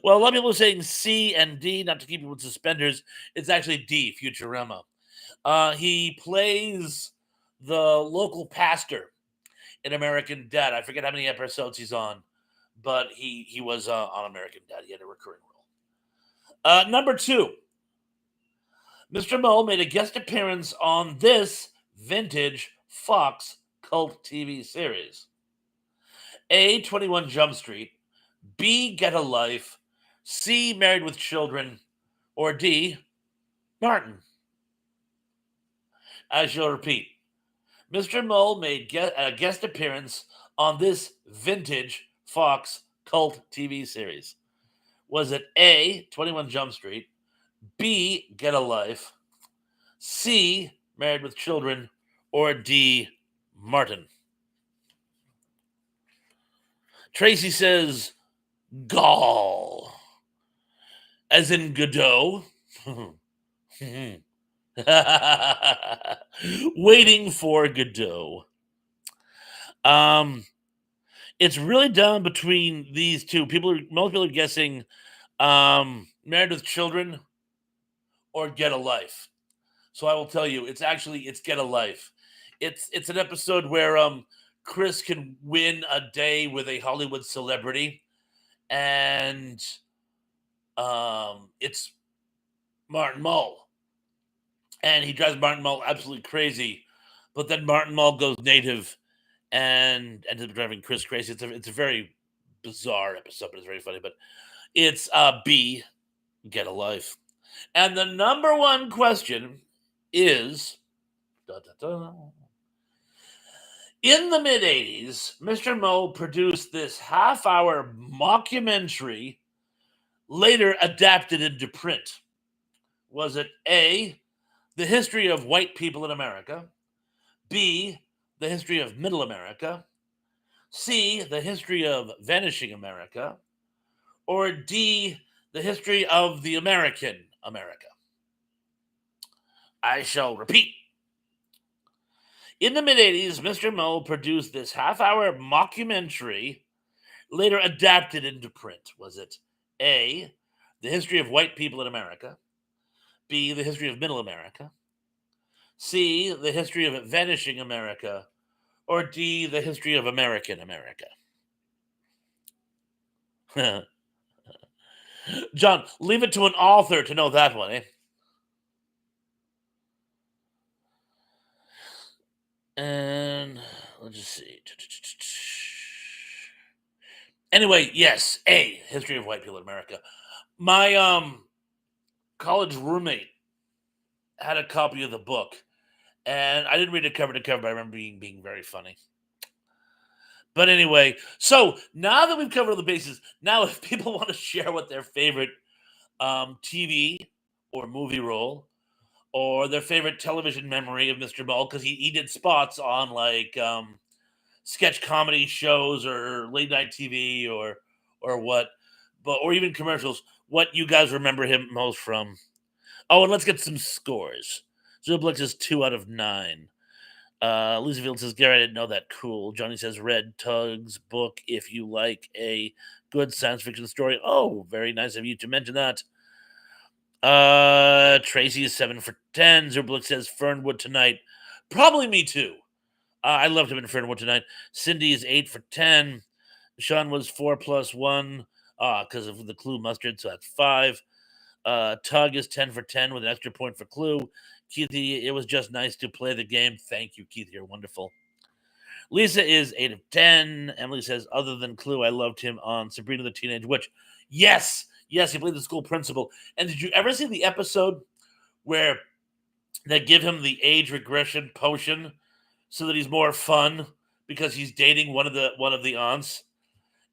Well, a lot of people are saying C and D, not to keep you with suspenders. It's actually D, Futurama. He plays the local pastor in American Dad. I forget how many episodes he's on, but he was on American Dad. He had a recurring role. Number two, Mr. Mole made a guest appearance on this vintage Fox cult TV series. A, 21 Jump Street, B, Get a Life, C, Married with Children, or D, Martin. I shall repeat. Mr. Mole made a guest appearance on this vintage Fox cult TV series. Was it A, 21 Jump Street, B, Get a Life, C, Married with Children, or D, Martin? Tracy says, Gall, as in Godot. Waiting for Godot. It's really down between these two. Most people are guessing Married with Children or Get a Life. So I will tell you, it's Get a Life. It's an episode where Chris can win a day with a Hollywood celebrity, and it's Martin Mull, and he drives Martin Mull absolutely crazy. But then Martin Mull goes native and ends up driving Chris crazy. It's a very bizarre episode, but it's very funny. But it's B, Get a Life. And the number one question is in the mid 80s, Mr. Mole produced this half-hour mockumentary, later adapted into print. Was it A, the history of white people in America, B, the history of middle America, C, the history of vanishing America, or D, the history of the American America? I shall repeat. In the mid 80s, Mr. Mole produced this half-hour mockumentary, later adapted into print. Was it A, the history of white people in America, B, the history of middle America, C, the history of vanishing America, or D, the history of American America? John, leave it to an author to know that one, eh? And let's just see. Anyway, yes, A, history of white people in America. My college roommate had a copy of the book, and I didn't read it cover to cover, but I remember being very funny. But anyway, so now that we've covered all the bases, now if people want to share what their favorite TV or movie role or their favorite television memory of Mr. Mole, because he did spots on like sketch comedy shows or late night TV or what, but or even commercials. What you guys remember him most from? Oh, and let's get some scores. Zublix is 2 out of 9. Lucy Field says, Gary, I didn't know that. Cool. Johnny says, Red Tug's book, if you like a good science fiction story. Oh, very nice of you to mention that. Tracy is 7 for 10. Zublix says, Fernwood tonight. Probably me too. I loved him in Fernwood tonight. Cindy is 8 for 10. Sean was 4+1 because of the Clue mustard, so that's 5. Tug is 10 for 10 with an extra point for Clue. Keithy, it was just nice to play the game. Thank you, Keith. You're wonderful. Lisa is 8 of 10. Emily says, other than Clue, I loved him on Sabrina the Teenage Witch. Yes, he played the school principal. And did you ever see the episode where they give him the age regression potion so that he's more fun because he's dating one of the aunts?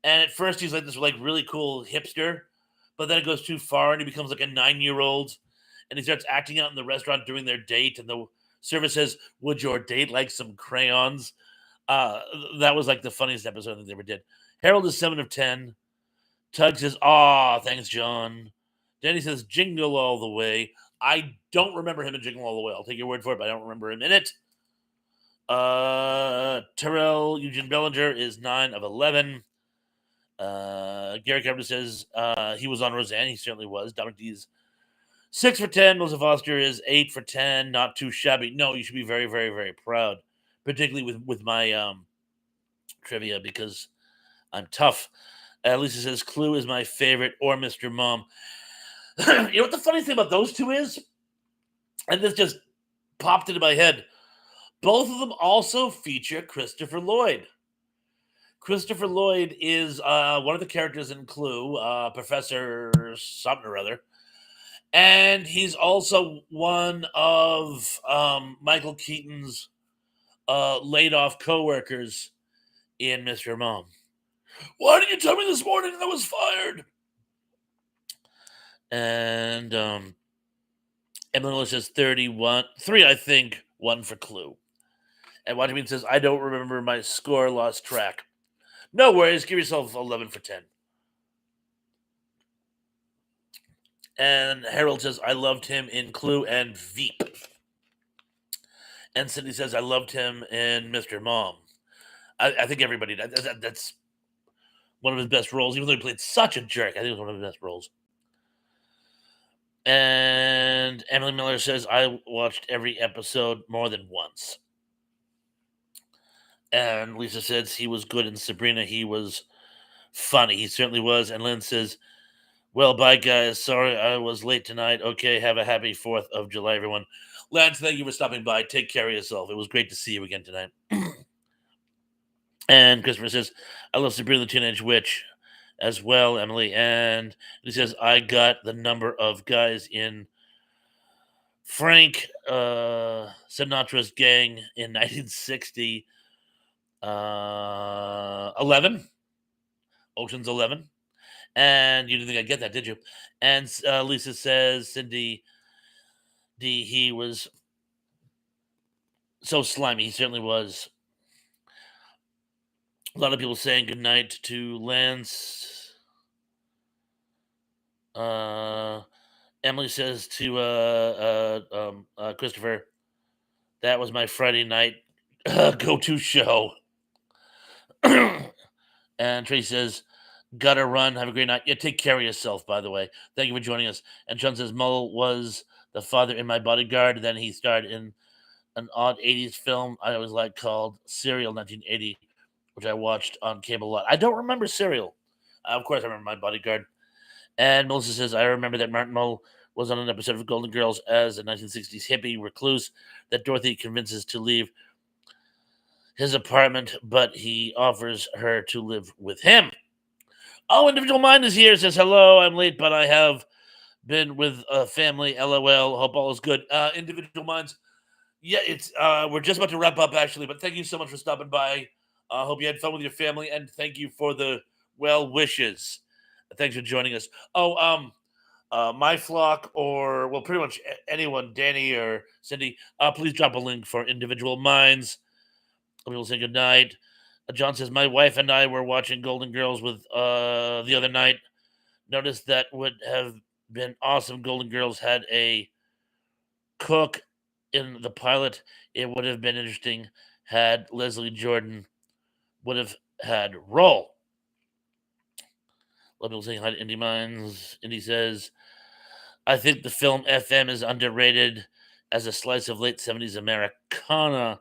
And at first he's like this like really cool hipster, but then it goes too far and he becomes like a 9-year-old. And he starts acting out in the restaurant during their date, and the server says, would your date like some crayons? Uh, that was like the funniest episode that they ever did. Harold is 7 of 10. Tug says, "Aw, thanks, John." Danny says, "Jingle all the way." I don't remember him in Jingle All the Way. I'll take your word for it, but I don't remember him in it. Terrell Eugene Bellinger is 9 of 11. Gary Carpenter says he was on Roseanne. He certainly was. Dominic D is 6 for 10. Melissa Foster is 8 for 10. Not too shabby. No, you should be very, very, very proud, particularly with my trivia, because I'm tough. Lisa says Clue is my favorite, or Mr. Mom. You know what the funny thing about those two is? And this just popped into my head. Both of them also feature Christopher Lloyd. Christopher Lloyd is one of the characters in Clue, Professor something or other. And he's also one of Michael Keaton's laid off coworkers in Mr. Mom. Why didn't you tell me this morning I was fired? And Emily says 31, 3, I think, 1 for Clue. And Watchman says, I don't remember my score, lost track. No worries, give yourself 11 for 10. And Harold says, I loved him in Clue and Veep. And Cindy says, I loved him in Mr. Mom. I think everybody, that's one of his best roles, even though he played such a jerk. I think it was one of his best roles. And Emily Miller says, I watched every episode more than once. And Lisa says he was good in Sabrina. He was funny. He certainly was. And Lynn says, well, bye, guys. Sorry I was late tonight. Okay, have a happy 4th of July, everyone. Lance, thank you for stopping by. Take care of yourself. It was great to see you again tonight. And Christopher says, I love Sabrina the Teenage Witch as well, Emily. And he says, I got the number of guys in Frank Sinatra's gang in 1960. 11. Ocean's 11. And you didn't think I'd get that, did you? And Lisa says, Cindy D, he was so slimy. He certainly was. A lot of people saying goodnight to Lance. Emily says to Christopher, that was my Friday night go-to show. And Tracy says, gotta run. Have a great night. Yeah, take care of yourself, by the way. Thank you for joining us. And John says, Mull was the father in My Bodyguard. Then he starred in an odd 80s film I always liked called Serial 1980, which I watched on cable a lot. I don't remember Serial. Of course, I remember My Bodyguard. And Melissa says, I remember that Martin Mull was on an episode of Golden Girls as a 1960s hippie recluse that Dorothy convinces to leave his apartment, but he offers her to live with him. Oh, Individual Mind is here. Says, hello, I'm late, but I have been with a family. LOL. Hope all is good. Individual Minds. Yeah, it's we're just about to wrap up actually, but thank you so much for stopping by. Hope you had fun with your family, and thank you for the well wishes. Thanks for joining us. Oh, my flock, or well, pretty much anyone, Danny or Cindy, please drop a link for Individual Minds. People say good night. John says, my wife and I were watching Golden Girls with the other night. Noticed that would have been awesome. Golden Girls had a cook in the pilot. It would have been interesting had Leslie Jordan would have had role. A lot of people saying hi to Indy Minds. Indy says, I think the film FM is underrated as a slice of late 70s Americana.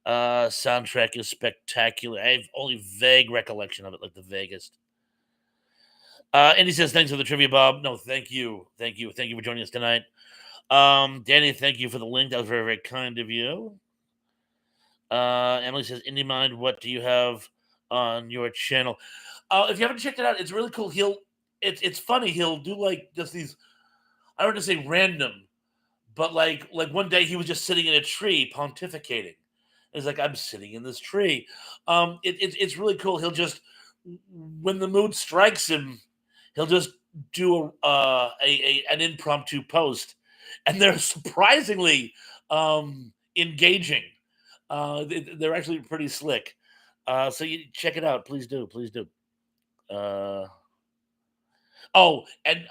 Soundtrack is spectacular. I have only vague recollection of it, like the vaguest. Indy says, thanks for the trivia, Bob. No, thank you. Thank you. Thank you for joining us tonight. Danny, thank you for the link. That was very, very kind of you. Emily says, Indy Mind, what do you have on your channel? If you haven't checked it out, it's really cool. It's funny. He'll do like just these, I don't want to say random, but like one day he was just sitting in a tree pontificating. It's like, I'm sitting in this tree. It's really cool. He'll just, when the mood strikes him, he'll just do an impromptu post, and they're surprisingly engaging. They're actually pretty slick. So you check it out, please do, please do. Uh, oh, and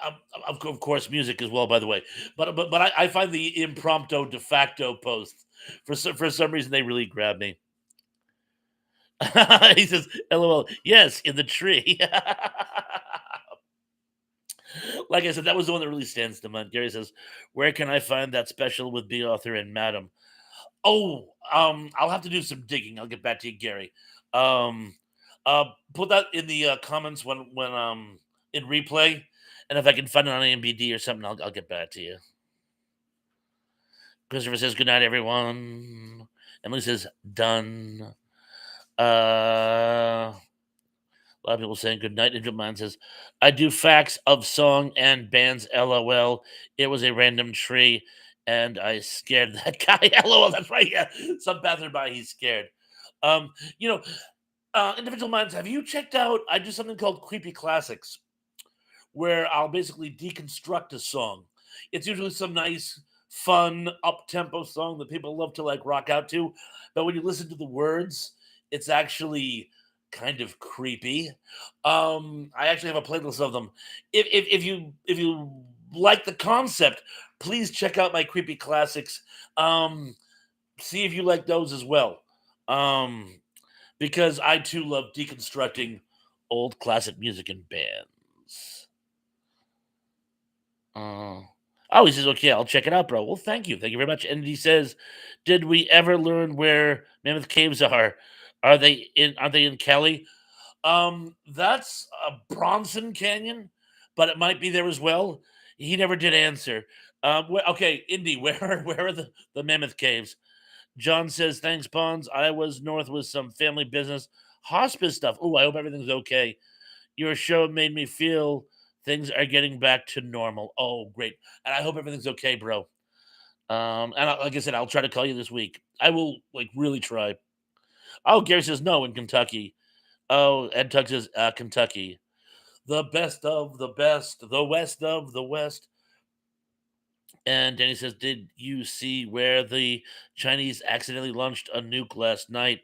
of course, music as well. By the way, but I find the impromptu de facto posts for some reason they really grab me. He says, "LOL." Yes, in the tree. Like I said, that was the one that really stands to mind. Gary says, "Where can I find that special with B author and Madam?" Oh, I'll have to do some digging. I'll get back to you, Gary. Um, put that in the comments when in replay, and if I can find it on AMBD or something, I'll get back to you. Christopher says, "Good night, everyone." Emily says, "Done." A lot of people saying good night. Angel Man says, "I do facts of song and bands. LOL. It was a random tree, and I scared that guy. LOL. That's right. Yeah, some passerby. He's scared. Um, you know, Individual Minds. Have you checked out? I do something called Creepy Classics, where I'll basically deconstruct a song. It's usually some nice, fun, up tempo song that people love to like rock out to. But when you listen to the words, it's actually kind of creepy. I actually have a playlist of them. If you like the concept, please check out my creepy classics. Um, See if you like those as well. Um, because I too love deconstructing old classic music and bands. Uh, oh, he says, okay, I'll check it out, bro. Well, thank you. Thank you very much. And he says, did we ever learn where Mammoth Caves are? Are they in Kelly? That's a Bronson Canyon, but it might be there as well. He never did answer. Okay, Indy, where are the Mammoth Caves? John says, thanks, Bonds. I was north with some family business, hospice stuff. Oh, I hope everything's okay. Your show made me feel things are getting back to normal. Oh, great. And I hope everything's okay, bro. Like I said, I'll try to call you this week. I will like really try. Oh, Gary says no in Kentucky. Oh, Ed Tug says Kentucky. The best of the best, the west of the west. And Danny says, did you see where the Chinese accidentally launched a nuke last night?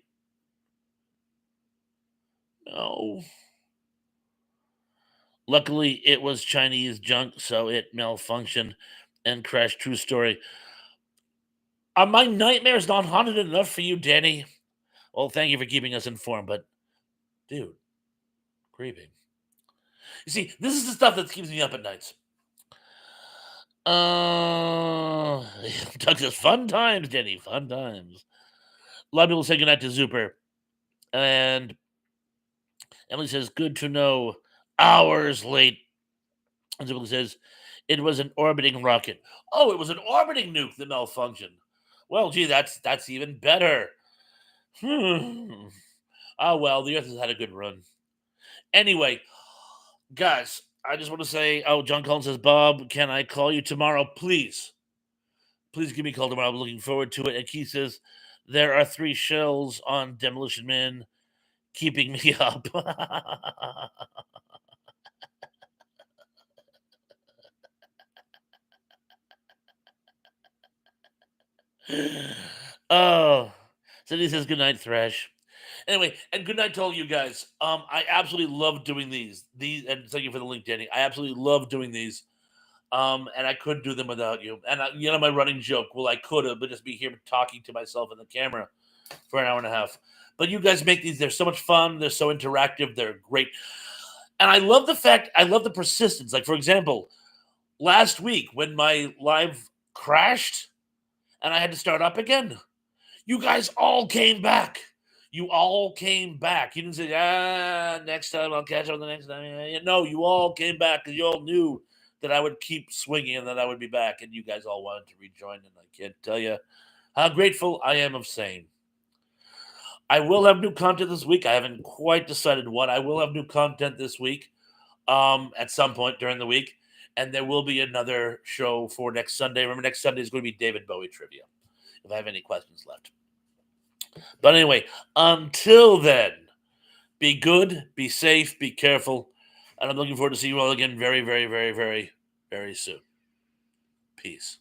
No. Luckily, it was Chinese junk, so it malfunctioned and crashed. True story. Are my nightmares not haunted enough for you, Danny? Well, thank you for keeping us informed, but dude, creepy. You see, this is the stuff that keeps me up at nights. Uh, Doug says, fun times, Danny, fun times. A lot of people say goodnight to Zuper. And Emily says, good to know. Hours late. And Zuper says, it was an orbiting rocket. Oh, it was an orbiting nuke that malfunctioned. Well, gee, that's even better. Hmm. Oh well, the Earth has had a good run. Anyway, guys, I just want to say, oh, John Collins says, Bob, can I call you tomorrow, please? Please give me a call tomorrow. I'm looking forward to it. And Keith says, there are 3 shells on Demolition Man keeping me up. Oh, so he says, good night, Thresh. Anyway, and good night to all you guys. I absolutely love doing these. And thank you for the link, Danny. I absolutely love doing these. And I couldn't do them without you. And my running joke, well, I could have, but just be here talking to myself in the camera for an hour and a half. But you guys make these; they're so much fun. They're so interactive. They're great, and I love the persistence. Like for example, last week when my live crashed and I had to start up again, you guys all came back. You all came back. You didn't say, next time I'll catch up the next time. No, you all came back because you all knew that I would keep swinging and that I would be back. And you guys all wanted to rejoin. And I can't tell you how grateful I am of saying. I will have new content this week. I haven't quite decided what. I will have new content this week at some point during the week. And there will be another show for next Sunday. Remember, next Sunday is going to be David Bowie trivia, if I have any questions left. But anyway, until then, be good, be safe, be careful. And I'm looking forward to seeing you all again very, very, very, very, very soon. Peace.